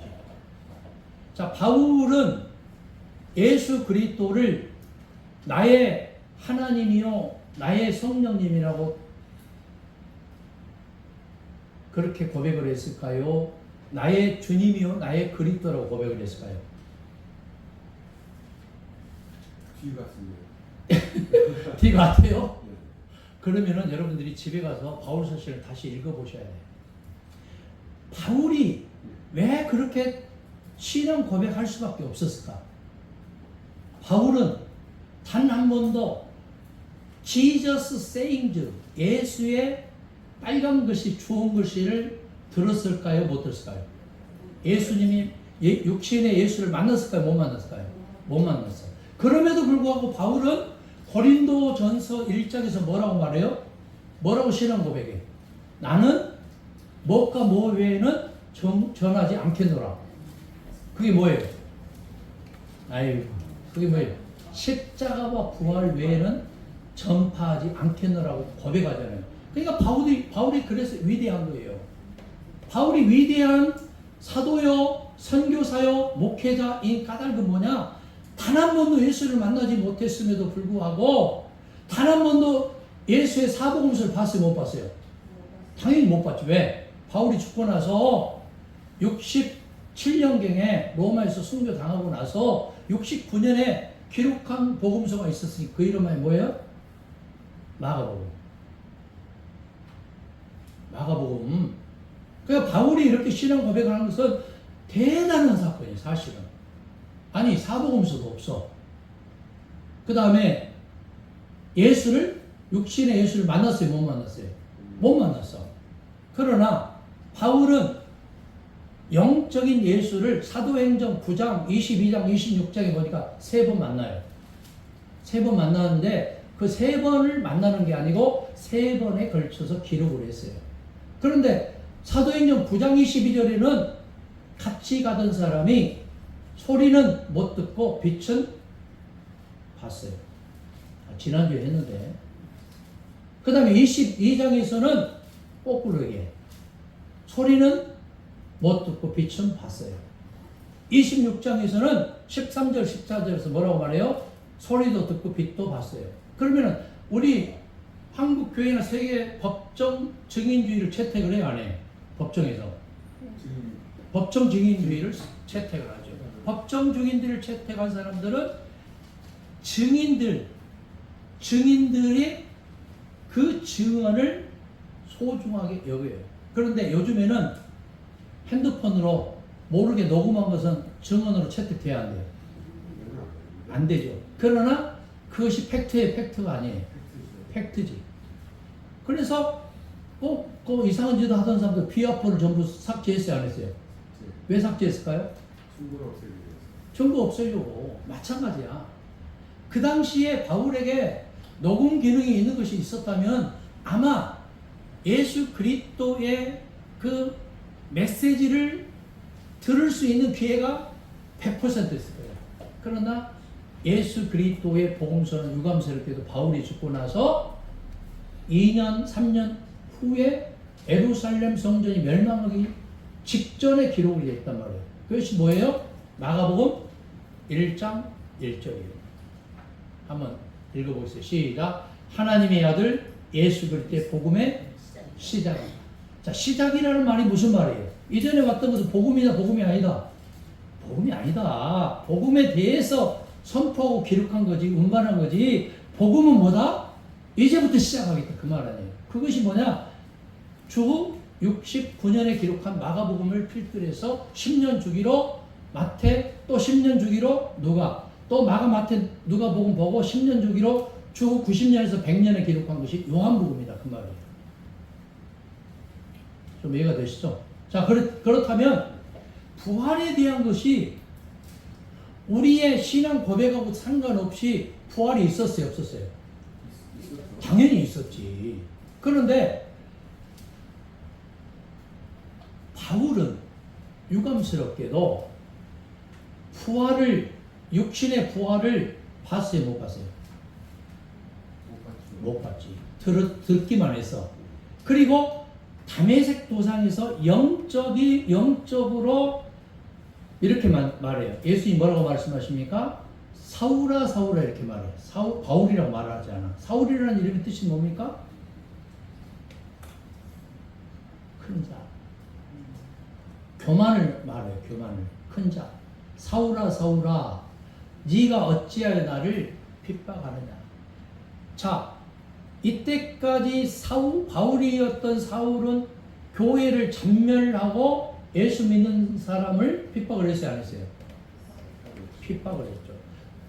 자, 바울은 예수 그리스도를 나의 하나님이요 나의 성령님이라고 그렇게 고백을 했을까요? 나의 주님이요 나의 그리스도라고 고백을 했을까요? 뒤 같습니다. 뒤 같아요? 네. 그러면은 여러분들이 집에 가서 바울서신을 다시 읽어보셔야 돼요. 바울이 왜 그렇게 신앙 고백할 수밖에 없었을까? 바울은 단 한 번도 Jesus sayings, 예수의 빨간 글씨, 주홍 글씨를 들었을까요? 못 들었을까요? 예수님이 육신의 예수를 만났을까요? 못 만났을까요? 못 만났어요. 그럼에도 불구하고 바울은 고린도전서 1장에서 뭐라고 말해요? 뭐라고 신앙 고백해? 나는 무엇과 무엇 외에는 전하지 않겠노라. 그게 뭐예요? 아이고, 그게 뭐예요? 십자가와 부활 외에는 전파하지 않겠노라고 고백하잖아요. 그러니까 바울이 그래서 위대한 거예요. 바울이 위대한 사도요, 선교사요, 목회자인 까닭은 뭐냐? 단 한 번도 예수를 만나지 못했음에도 불구하고 단 한 번도 예수의 사복음서를 봤어요, 못 봤어요? 당연히 못 봤죠. 왜? 바울이 죽고 나서 67년경에 로마에서 순교당하고 나서 69년에 기록한 복음서가 있었으니 그 이름이 뭐예요? 마가복음. 마가복음. 그러니까 바울이 이렇게 신앙 고백을 하는 것은 대단한 사건이에요, 사실은. 아니, 사복음서도 없어. 그 다음에 예수를, 육신의 예수를 만났어요, 못 만났어요? 못 만났어. 그러나 바울은 영적인 예수를 사도행전 9장, 22장, 26장에 보니까 3번 만나요. 3번 만나는데 그 3번을 만나는 게 아니고 3번에 걸쳐서 기록을 했어요. 그런데 사도행전 9장 22절에는 같이 가던 사람이 소리는 못 듣고 빛은 봤어요. 지난주에 했는데. 그 다음에 22장에서는 거꾸로 얘기해. 소리는 못 듣고 빛은 봤어요. 26장에서는 13절, 14절에서 뭐라고 말해요? 소리도 듣고 빛도 봤어요. 그러면은 우리 한국 교회나 세계 법정 증인주의를 채택을 해요, 안 해요? 법정에서. 법정 증인주의를 채택을 하죠. 법정 증인들을 채택한 사람들은 증인들의 그 증언을 소중하게 여겨요. 그런데 요즘에는 핸드폰으로 모르게 녹음한 것은 증언으로 채택돼야 안 돼요. 안 되죠. 그러나 그것이 팩트가 아니에요. 팩트지. 그래서 그 이상한 짓을 하던 사람들 비아포를 전부 삭제했어요, 안 했어요? 왜 삭제했을까요? 전부 없애려고. 마찬가지야. 그 당시에 바울에게 녹음 기능이 있는 것이 있었다면 아마 예수 그리스도의 그 메시지를 들을 수 있는 기회가 100% 있을 거예요. 그러나 예수 그리스도의 복음서는 유감스럽게도 바울이 죽고 나서 2년, 3년 후에 예루살렘 성전이 멸망하기 직전에 기록이 되어 있단 말이에요. 그것이 뭐예요? 마가복음 1장 1절이에요. 한번 읽어보세요. 시작. 하나님의 아들 예수 그리스도의 복음의 시작입니다. 자, 시작이라는 말이 무슨 말이에요? 이전에 왔던 것은 복음이다, 복음이 아니다. 복음이 아니다. 복음에 대해서 선포하고 기록한 거지, 운반한 거지. 복음은 뭐다? 이제부터 시작하겠다. 그 말 아니에요. 그것이 뭐냐? 주 69년에 기록한 마가복음을 필두해서 10년 주기로 마태, 또 10년 주기로 누가, 또 마가, 마태, 누가복음 보고 10년 주기로 주 90년에서 100년에 기록한 것이 요한복음이다. 그 말이에요. 좀 이해가 되시죠? 자, 그렇다면 부활에 대한 것이 우리의 신앙 고백하고 상관없이 부활이 있었어요, 없었어요? 당연히 있었지. 그런데 바울은 유감스럽게도 육신의 부활을 봤어요, 못 봤어요? 못 봤지. 듣기만 했어. 그리고 다메섹 도상에서 영적으로 이렇게 말해요. 예수님이 뭐라고 말씀하십니까? 사울아 사울아 이렇게 말해요. 바울이라고 말하지 않아. 사울이라는 이름의 뜻이 뭡니까? 큰 자. 교만을 말해요. 교만을. 큰 자. 사울아 사울아 네가 어찌하여 나를 핍박하느냐. 자, 이때까지 바울이었던 사울은 교회를 전멸하고 예수 믿는 사람을 핍박을 했어요, 안 했어요? 핍박을 했죠.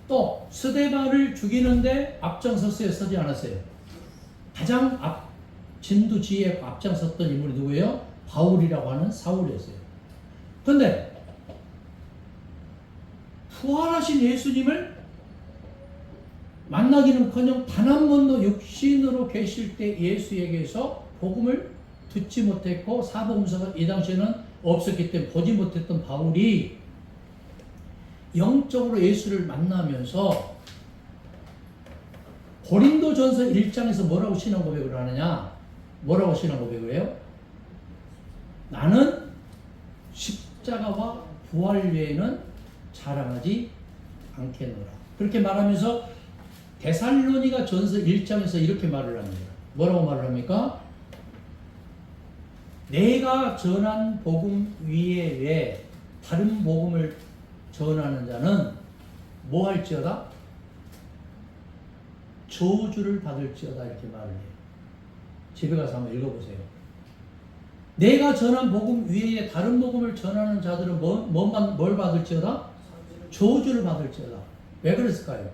또 스데반을 죽이는데 앞장섰어요, 서지 않았어요? 가장 진두지휘에 앞장섰던 인물이 누구예요? 바울이라고 하는 사울이었어요. 근데 부활하신 예수님을 만나기는커녕 단 한 번도 육신으로 계실 때 예수에게서 복음을 듣지 못했고 사복음서가 이 당시에는 없었기 때문에 보지 못했던 바울이 영적으로 예수를 만나면서 고린도전서 1장에서 뭐라고 신앙 고백을 하느냐? 뭐라고 신앙 고백을 해요? 나는 십자가와 부활 외에는 자랑하지 않겠노라. 그렇게 말하면서 데살로니가 전서 1장에서 이렇게 말을 합니다. 뭐라고 말을 합니까? 내가 전한 복음 위에 다른 복음을 전하는 자는 뭐 할지어다? 저주를 받을지어다 이렇게 말을 해요. 집에 가서 한번 읽어보세요. 내가 전한 복음 위에 다른 복음을 전하는 자들은 뭘 받을지어다? 저주를 받을지어다. 왜 그랬을까요?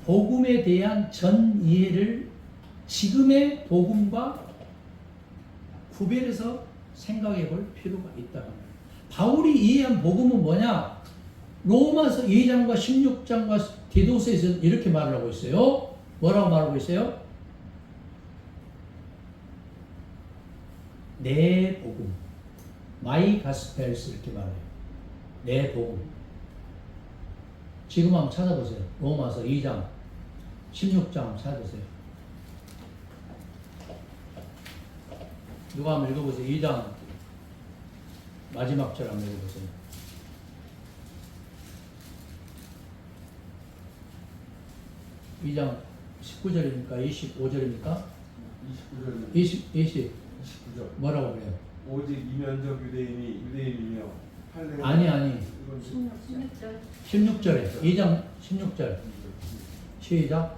복음에 대한 전 이해를 지금의 복음과 구별해서 생각해 볼 필요가 있다는 거예요. 바울이 이해한 복음은 뭐냐? 로마서 2장과 16장과 디도서에서 이렇게 말을 하고 있어요. 뭐라고 말하고 있어요? 내 복음, 마이 가스펠스 이렇게 말해요. 내 복음. 지금 한번 찾아보세요. 로마서 2장, 16장 한번 찾아보세요. 누가 한번 읽어보세요. 2장 마지막 절 한번 읽어보세요. 이 장 19절입니까? 25절입니까? 29절 20 29절 뭐라고 그래요? 오직 이면적 유대인이며 할례 아니 16절 16절에 2장 16절 시작.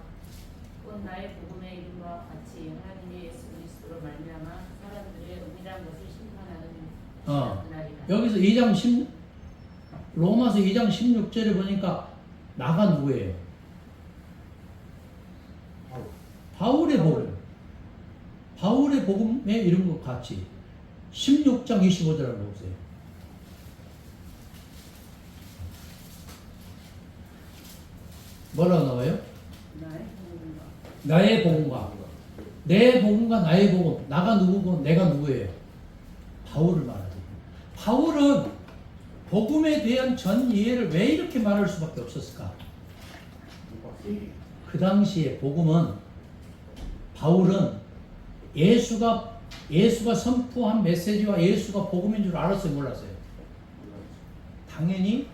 곧 나의 복음의 이름과 같이 하나님의 예수 그리스도로 말미암아 사람들의 은밀한 것을 심판하는 그날이다. 여기서 2장 로마서 2장 16절에 보니까 나가 누구예요? 바울의 복음. 바울의 복음에 이런 것 같이 16장 25절 한번 보세요. 뭐라고 나와요? 나의 복음과 내 복음과 나의 복음. 나가 누구고 내가 누구예요? 바울을 말하죠. 바울은 복음에 대한 전 이해를 왜 이렇게 말할 수밖에 없었을까? 그 당시에 복음은 바울은 예수가 선포한 메시지와 예수가 복음인 줄 알았어요, 몰랐어요? 당연히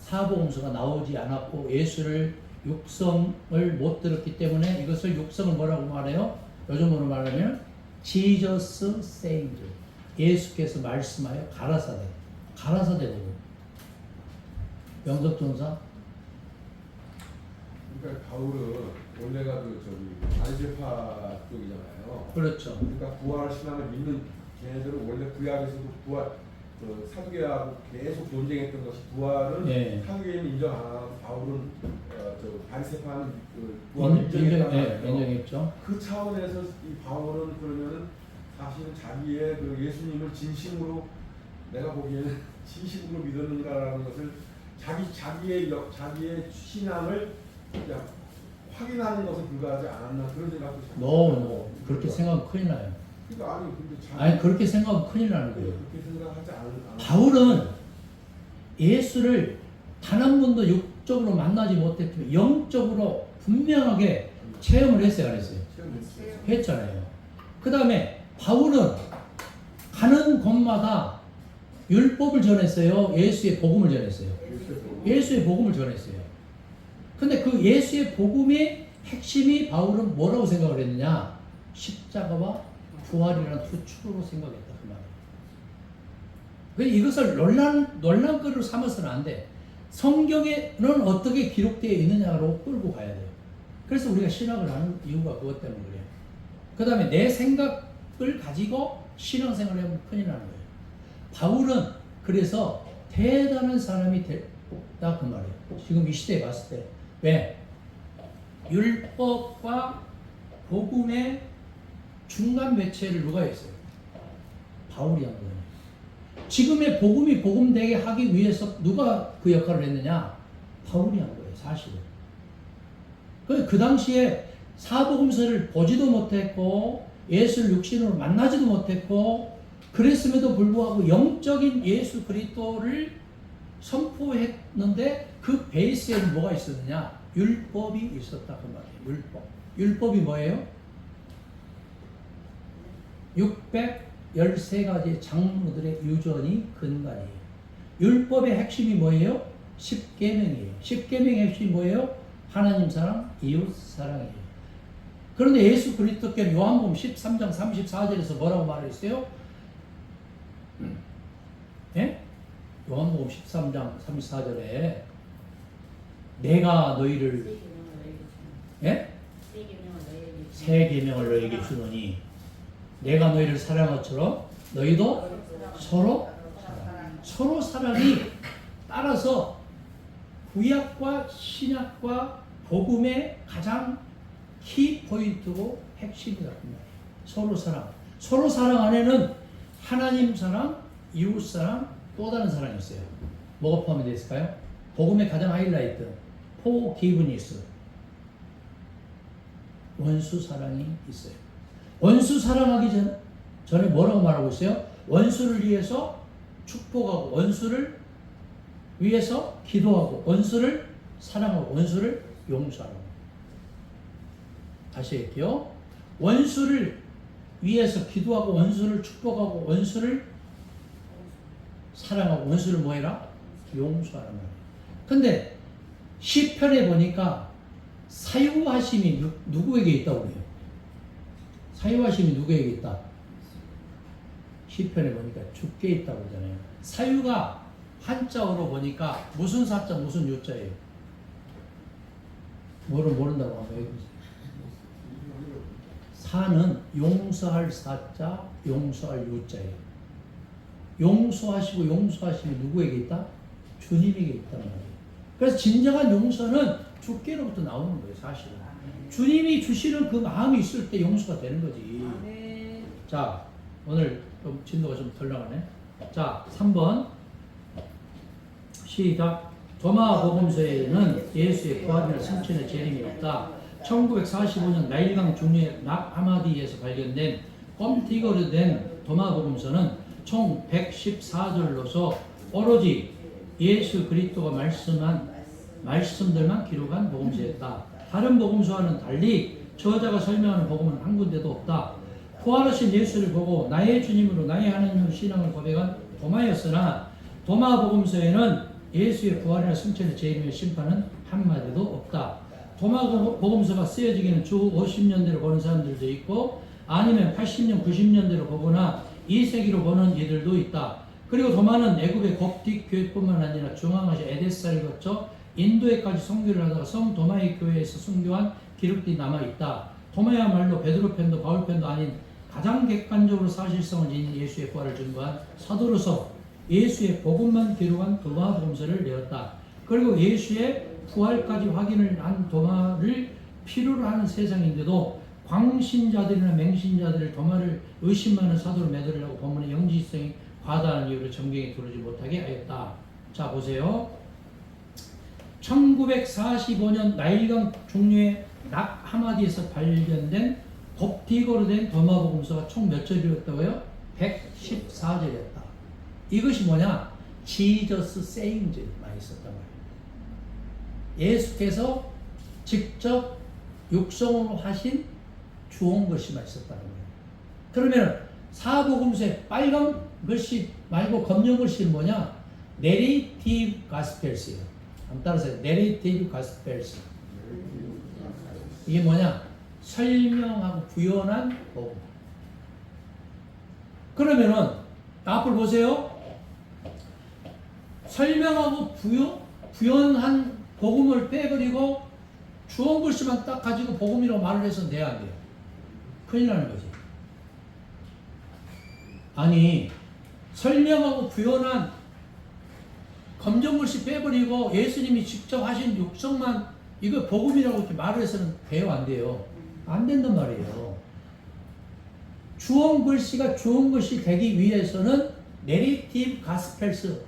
사복음서가 나오지 않았고 예수를 육성을 못 들었기 때문에 이것을 육성을 뭐라고 말해요? 요즘으로 말하면 Jesus said. 예수께서 말씀하여 가라사대 복음. 영접전사. 그러니까 바울은 원래가 바리새파 쪽이잖아요. 그렇죠. 그러니까 부활 신앙을 믿는 걔네들은 원래 구약에서도 부활 사두개하고 계속 논쟁했던 것이 부활은 네. 사두개는 인정 안 하고 바울은 바리새파는 부활을 인정했다고 인정했죠. 그 차원에서 이 바울은 그러면은 사실은 자기의 그 예수님을 진심으로 내가 보기에는 진심으로 믿었는가라는 것을 자기의 신앙을 그냥 확인하는 것에 불과하지 않았나 그런 생각도 너무 그렇게 생각하면 큰일 나요. 그러니까 근데 아니 그렇게 생각하면 큰일 나는 거예요. 그렇게 생각하지 않은 바울은 예수를 단 한 번도 육적으로 만나지 못했지만 영적으로 분명하게 체험을 했어요, 안 했어요? 했잖아요. 그 다음에 바울은 가는 곳마다 율법을 전했어요. 예수의 복음을 전했어요. 예수의 복음을 전했어요. 근데 그 예수의 복음의 핵심이 바울은 뭐라고 생각을 했느냐? 십자가와 부활이라는 두 축으로 생각했다. 그 말이에요. 이것을 논란거리로 삼아서는 안 돼. 성경에는 어떻게 기록되어 있느냐로 끌고 가야 돼요. 그래서 우리가 신학을 하는 이유가 그것 때문에 그래요. 그 다음에 내 생각을 가지고 신앙생활을 하면 큰일 나는 거예요. 바울은 그래서 대단한 사람이 됐다 그 말이에요. 지금 이 시대에 봤을 때. 왜? 율법과 복음의 중간 매체를 누가 했어요? 바울이 한 거예요. 지금의 복음이 복음되게 하기 위해서 누가 그 역할을 했느냐? 바울이 한 거예요, 사실은. 그 당시에 사복음서를 보지도 못했고 예수를 육신으로 만나지도 못했고 그랬음에도 불구하고 영적인 예수 그리스도를 선포했는데 그 베이스에는 뭐가 있었느냐? 율법이 있었다 그 말이에요. 율법. 율법이 뭐예요? 613가지 장로들의 유전이 근간이에요. 율법의 핵심이 뭐예요? 10계명이에요. 10계명의 핵심이 뭐예요? 하나님 사랑, 이웃 사랑이에요. 그런데 예수 그리스도께는 요한복음 13장 34절에서 뭐라고 말했어요? 예? 요한복음 13장 34절에 내가 너희를 예? 새 계명을 너희에게 주노니 내가 너희를 사랑한 것처럼 너희도 서로 사랑이 따라서 구약과 신약과 복음의 가장 키포인트고 핵심이다. 서로 사랑. 서로 사랑 안에는 하나님 사랑, 이웃 사랑, 또 다른 사랑이 있어요. 뭐가 포함되어 있을까요? 복음의 가장 하이라이트. 포기브니스. 원수 사랑이 있어요. 원수 사랑하기 전에 뭐라고 말하고 있어요? 원수를 위해서 축복하고 원수를 위해서 기도하고 원수를 사랑하고 원수를 용서하고. 다시 할게요. 원수를 위해서 기도하고 원수를 축복하고 원수를 사랑하고 원수를 뭐해라? 용서하는 거예요. 근데 시편에 보니까 사유하심이 누구에게 있다고 그래요? 사유하심이 누구에게 있다? 시편에 보니까 주께 있다고 그러잖아요. 사유가 한자어로 보니까 무슨 사자 무슨 유자예요? 뭐를 모른다고 한번 해보세요. 사는 용서할 사자, 용서할 유자예요. 용서하시고 용서하심이 누구에게 있다? 주님에게 있단 말이에요. 그래서 진정한 용서는 주께로부터 나오는 거예요, 사실은. 주님이 주시는 그 마음이 있을 때 용서가 되는 거지. 자, 오늘 좀 진도가 좀 덜 나가네. 자, 3번. 시작. 도마복음서에는 예수의 부활이나 승천의 재림이 없다. 1945년 나일강 중류의 낙 하마디에서 발견된 껌티거로 된 도마복음서는 총 114절로서 오로지 예수 그리스도가 말씀한 말씀들만 기록한 복음서였다. 다른 복음서와는 달리 저자가 설명하는 복음은 한 군데도 없다. 부활하신 예수를 보고 나의 주님으로 나의 하나님으로 신앙을 고백한 도마였으나 도마 복음서에는 예수의 부활이나 승천의 재림의 심판은 한마디도 없다. 도마 복음서가 쓰여지기는 주 50년대로 보는 사람들도 있고 아니면 80년, 90년대로 보거나 2세기로 보는 이들도 있다. 그리고 도마는 애굽의 koptic 교회뿐만 아니라 중앙아시아 에데사를 거쳐 인도에까지 선교를 하다가 성 도마의 교회에서 선교한 기록들이 남아있다. 도마야말로 베드로편도 바울편도 아닌 가장 객관적으로 사실성을 지닌 예수의 부활을 증거한 사도로서 예수의 복음만 기록한 도마 복음서를 내었다. 그리고 예수의 부활까지 확인을 한 도마를 필요로 하는 세상인데도 광신자들이나 맹신자들을 도마를 의심하는 사도로 매달으려고 본문의 영지성이 과다한 이유로 정경에 들어오지 못하게 하였다. 자, 보세요. 1945년 나일강 중류의 낙 하마디에서 발견된 koptic어로 된 도마복음서가 총 몇 절이었다고요? 114절이었다. 이것이 뭐냐? Jesus saying만 있었단 말이에요. 예수께서 직접 육성으로 하신 주홍 글씨만 있었다는 거예요. 그러면 사복음서에 빨간 글씨 말고 검정 글씨는 뭐냐? Narrative Gospels예요. 한번 따라서요. Narrative Gospels. 이게 뭐냐? 설명하고 구현한 복음. 그러면은 앞을 보세요. 설명하고 구현한 복음을 빼버리고 주어 글씨만 딱 가지고 복음이라고 말을 해서는 돼야 안 돼요. 큰일 나는 거지. 아니, 설명하고 구현한 검정 글씨 빼버리고 예수님이 직접 하신 육성만 이거 복음이라고 이렇게 말을 해서는 돼요, 안 돼요? 안 된단 말이에요. 주어 글씨가 주어 글씨 되기 위해서는 Narrative Gospels,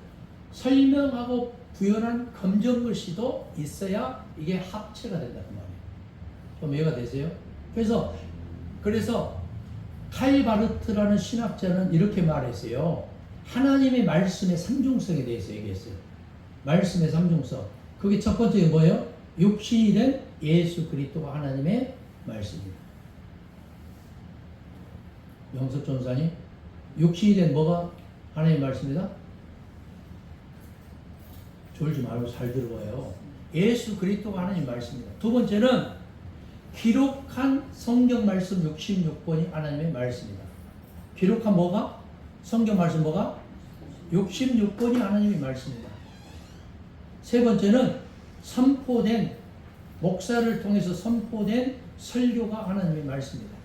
설명하고 구현한 검정 글씨도 있어야 이게 합체가 된다는 말이에요. 좀 이해가 되세요? 그래서 칼바르트라는 신학자는 이렇게 말했어요. 하나님의 말씀의 삼중성에 대해서 얘기했어요. 말씀의 삼중성. 그게 첫 번째가 뭐예요? 육신이 된 예수 그리스도가 하나님의 말씀입니다. 영석 전사님, 육신이 된 뭐가 하나님의 말씀이다? 졸지 말고 잘 들어봐요. 예수 그리스도가 하나님 말씀입니다. 두 번째는 기록한 성경 말씀 66권이 하나님의 말씀입니다. 기록한 뭐가? 성경 말씀 뭐가? 66권이 하나님의 말씀입니다. 세 번째는 선포된 목사를 통해서 선포된 설교가 하나님의 말씀입니다.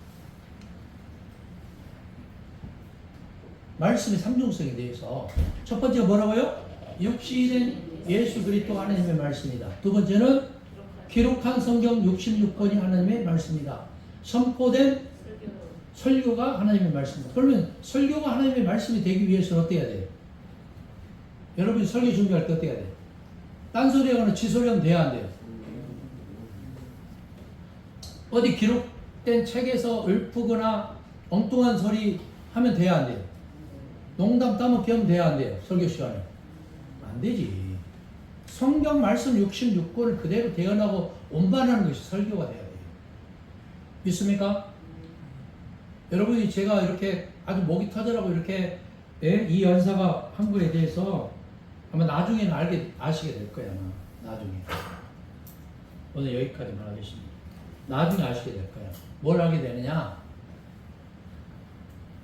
말씀의 삼중성에 대해서 첫 번째가 뭐라고요? 육신이 된 예수 그리스도가 하나님의 말씀이다. 두 번째는 기록한 성경 66권이 하나님의 말씀이다. 선포된 설교가 하나님의 말씀이다. 그러면 설교가 하나님의 말씀이 되기 위해서는 어떻게 해야 돼요? 여러분이 설교 준비할 때 어떻게 해야 돼요? 딴소리 하거나 지소리 하면 돼야 안 돼요? 어디 기록된 책에서 읊거나 엉뚱한 소리 하면 돼야 안 돼요? 농담 따먹기 하면 돼야 안 돼요? 설교 시간에. 안 되지. 성경 말씀 66권을 그대로 대언하고 온반하는 것이 설교가 돼야 돼요. 믿습니까? 여러분이 제가 이렇게 아주 목이 터져라고 이렇게 이 연사가 한 거에 대해서 아마 나중에는 아시게 될 거예요. 아마 나중에. 오늘 여기까지만 하겠습니다. 나중에 아시게 될 거예요. 뭘 하게 되느냐?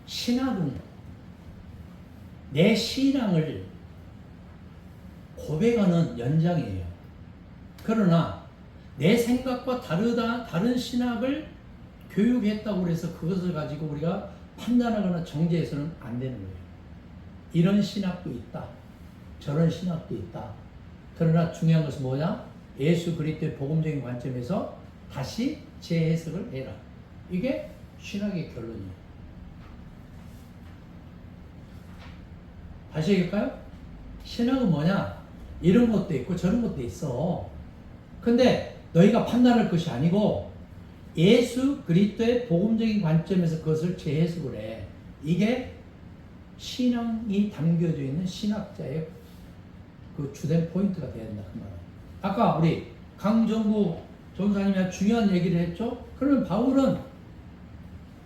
신학은 내 신앙을 고백하는 연장이에요. 그러나 내 생각과 다른 신학을 교육했다고 해서 그것을 가지고 우리가 판단하거나 정죄해서는 안 되는 거예요. 이런 신학도 있다. 저런 신학도 있다. 그러나 중요한 것은 뭐냐? 예수 그리스도의 복음적인 관점에서 다시 재해석을 해라. 이게 신학의 결론이에요. 다시 얘기할까요? 신학은 뭐냐? 이런 것도 있고 저런 것도 있어. 근데 너희가 판단할 것이 아니고 예수 그리스도의 복음적인 관점에서 그것을 재해석을 해. 이게 신앙이 담겨져 있는 신학자의 그 주된 포인트가 되어야 된다. 그 말은. 아까 우리 강정구 전사님이 중요한 얘기를 했죠. 그러면 바울은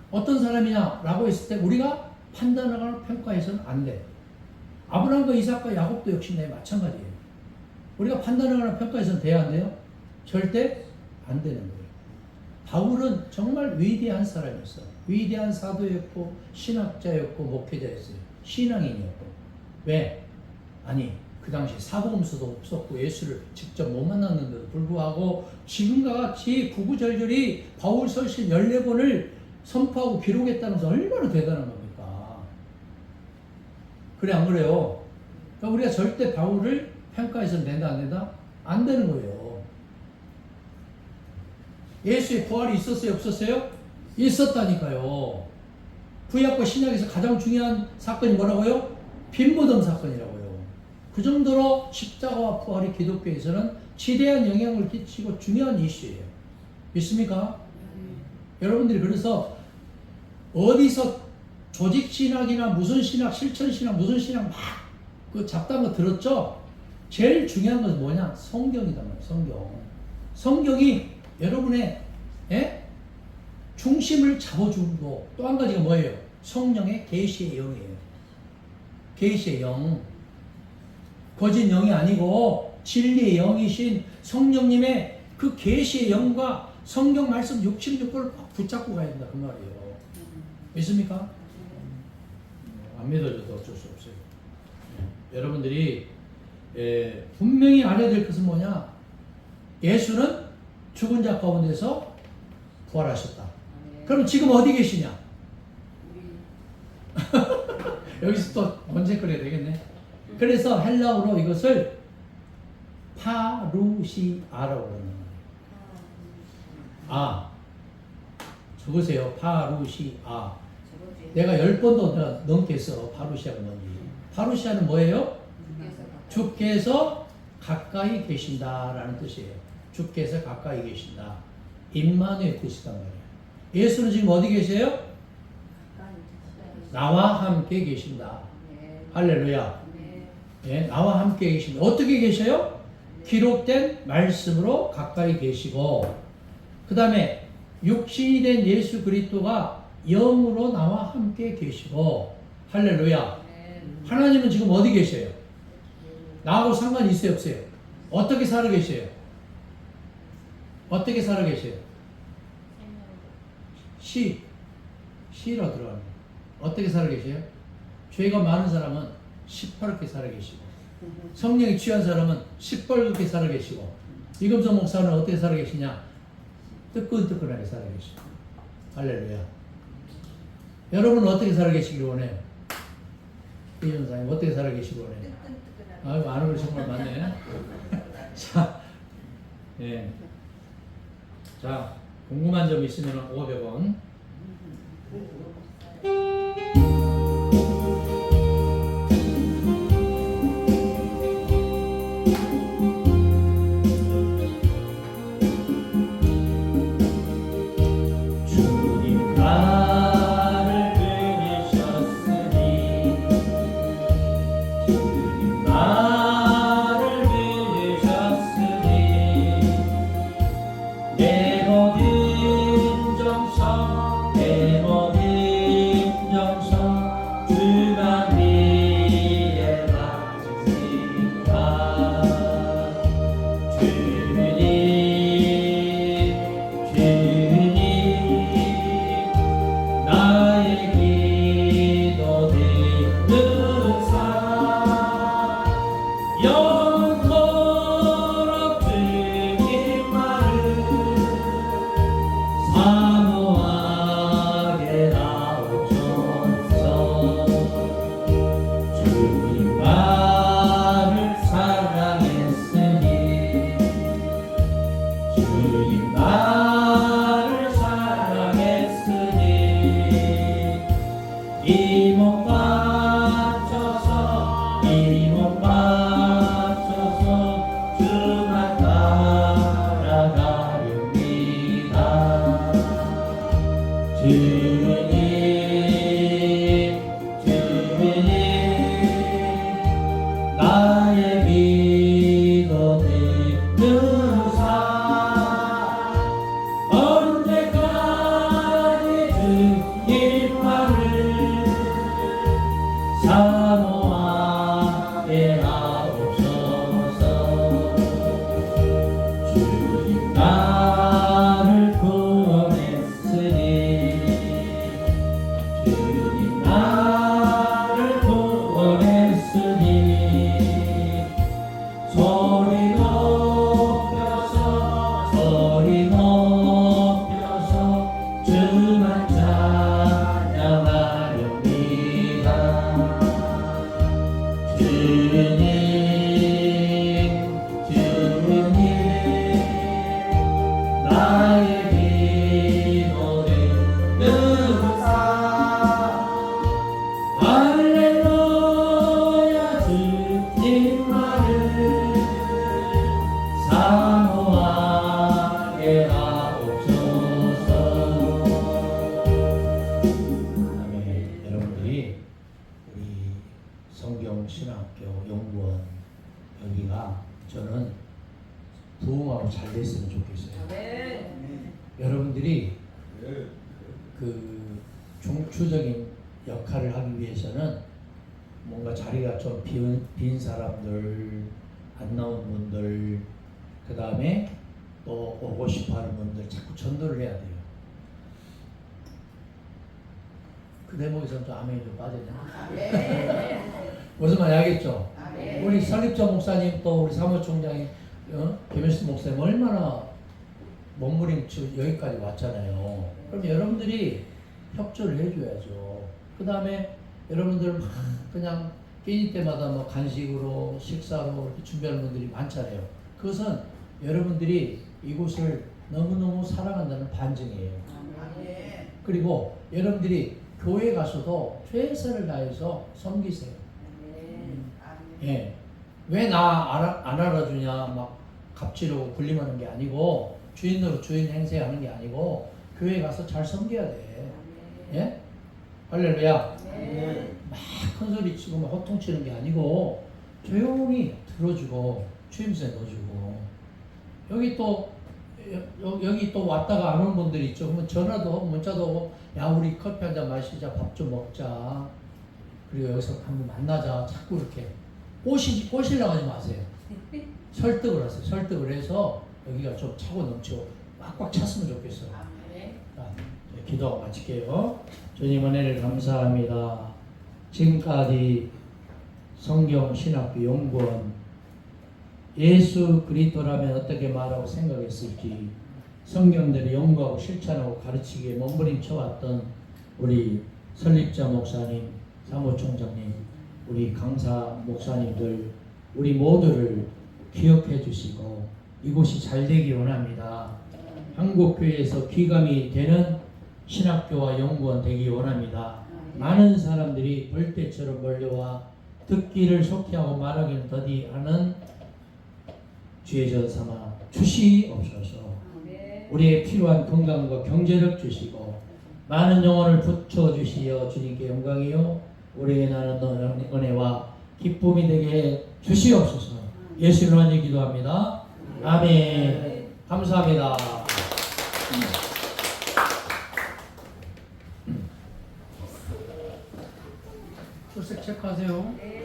어떤 사람이냐라고 했을 때 우리가 판단하거나 평가해서는 안 돼. 아브라함과 이삭과 야곱도 역시 마찬가지예요. 우리가 판단하거나 평가해서는 돼야 안 돼요? 절대 안 되는 거예요. 바울은 정말 위대한 사람이었어요. 위대한 사도였고 신학자였고 목회자였어요. 신앙인이었고. 왜? 아니 그 당시 사복음서도 없었고 예수를 직접 못 만났는데도 불구하고 지금과 같이 구구절절히 바울 서신 14권을 선포하고 기록했다는 것은 얼마나 대단한 겁니까? 그래 안 그래요? 그러니까 우리가 절대 바울을 평가해서는 된다 안 된다? 안 되는 거예요. 예수의 부활이 있었어요 없었어요? 있었다니까요. 구약과 신약에서 가장 중요한 사건이 뭐라고요? 빈무덤 사건이라고요. 그 정도로 십자가와 부활이 기독교에서는 지대한 영향을 끼치고 중요한 이슈예요. 믿습니까? 여러분들이 그래서 어디서 조직신학이나 무슨 신학, 실천신학, 무슨 신학 막 그 잡다한 거 들었죠? 제일 중요한 것은 뭐냐? 성경이단 말이에요. 성경. 성경이 여러분의 중심을 잡아주고 또 한 가지가 뭐예요? 성령의 계시의 영이에요. 계시의 영. 거짓 영이 아니고 진리의 영이신 성령님의 그 계시의 영과 성경 말씀 66권을 붙잡고 가야 된다 그 말이에요. 믿습니까? 안 믿어줘도 어쩔 수 없어요. 여러분들이 분명히 알아야 될 것은 뭐냐? 예수는 죽은 자 가운데서 부활하셨다. 그럼 지금 어디 계시냐? 여기서 또 언제거려야 되겠네. 그래서 헬라어로 이것을 파루시아라고 그러는 거예요. 적으세요. 파루시아. 내가 10번도 넘게 써. 파루시아가 뭔지. 파루시아는 뭐예요? 주께서 가까이 계신다라는 뜻이에요. 주께서 가까이 계신다. 임마누엘 뜻이란 말이에요. 예수는 지금 어디 계세요? 나와 함께 계신다. 할렐루야. 예, 나와 함께 계십니다. 어떻게 계셔요? 기록된 말씀으로 가까이 계시고, 그 다음에 육신이 된 예수 그리스도가 영으로 나와 함께 계시고, 할렐루야. 하나님은 지금 어디 계셔요? 나하고 상관이 있어요, 없어요? 어떻게 살아 계셔요? 어떻게 살아 계셔요? 시로 들어갑니다. 어떻게 살아 계셔요? 죄가 많은 사람은 시퍼렇게 살아 계시고, 성령이 취한 사람은 시뻘겋게 살아 계시고, 이금성 목사는 어떻게 살아 계시냐? 뜨끈뜨끈하게 살아 계시고. 할렐루야. 여러분은 어떻게 살아 계시길 원해요? 이 전사님 어떻게 살아 계시길 원해요? 아유, 아는 걸 정말 많네. 자, 예. 자, 궁금한 점 있으면 500원. 역할을 하기 위해서는 뭔가 자리가 좀 빈 사람들, 안 나온 분들, 그 다음에 또 오고 싶어하는 분들 자꾸 전도를 해야 돼요. 그 대목에서는 좀 아멘이 좀 빠지네. 무슨 말인지 알겠죠? 우리 설립자 목사님 또 우리 사무총장이 김현수 목사님 얼마나 몸부림치고 여기까지 왔잖아요. 그럼 여러분들이 협조를 해줘야죠. 그 다음에 여러분들 막 그냥 끼니 때마다 뭐 간식으로 식사로 이렇게 준비하는 분들이 많잖아요. 그것은 여러분들이 이곳을 너무너무 사랑한다는 반증이에요. 그리고 여러분들이 교회 가서도 최선을 다해서 섬기세요. 예. 왜 나 안 알아주냐 막 갑질하고 굴림하는 게 아니고 주인으로 주인 행세하는 게 아니고 교회 가서 잘 섬겨야 돼. 예? 할렐루야. 막 큰 소리 치고 막 호통치는 게 아니고 조용히 들어주고 추임새 넣어주고 여기 또 왔다가 안 온 분들이 있죠. 그러면 전화도 오고 문자도 오고 야 우리 커피 한잔 마시자 밥 좀 먹자 그리고 여기서 한번 만나자 자꾸 이렇게 꼬시려고 하지 마세요. 설득을 하세요. 설득을 해서 여기가 좀 차고 넘치고 꽉꽉 찼으면 좋겠어요. 자, 기도하고 마칠게요. 주님 은혜를 감사합니다. 지금까지 성경 신학교 연구원 예수 그리스도라면 어떻게 말하고 생각했을지 성경대로 연구하고 실천하고 가르치기에 몸부림쳐왔던 우리 설립자 목사님, 사무총장님, 우리 강사 목사님들 우리 모두를 기억해 주시고 이곳이 잘 되기 원합니다. 한국교회에서 귀감이 되는 신학교와 연구원 되기 원합니다. 많은 사람들이 벌떼처럼 몰려와 듣기를 속히하고 말하기는 더디하는 주의 전 삼아 주시옵소서. 우리의 필요한 건강과 경제력 주시고 많은 영혼을 붙여주시어 주님께 영광이요 우리에게 나는 은혜와 기쁨이 되게 주시옵소서. 예수님으로 하니 기도합니다. 아멘. 감사합니다. 출석 체크하세요.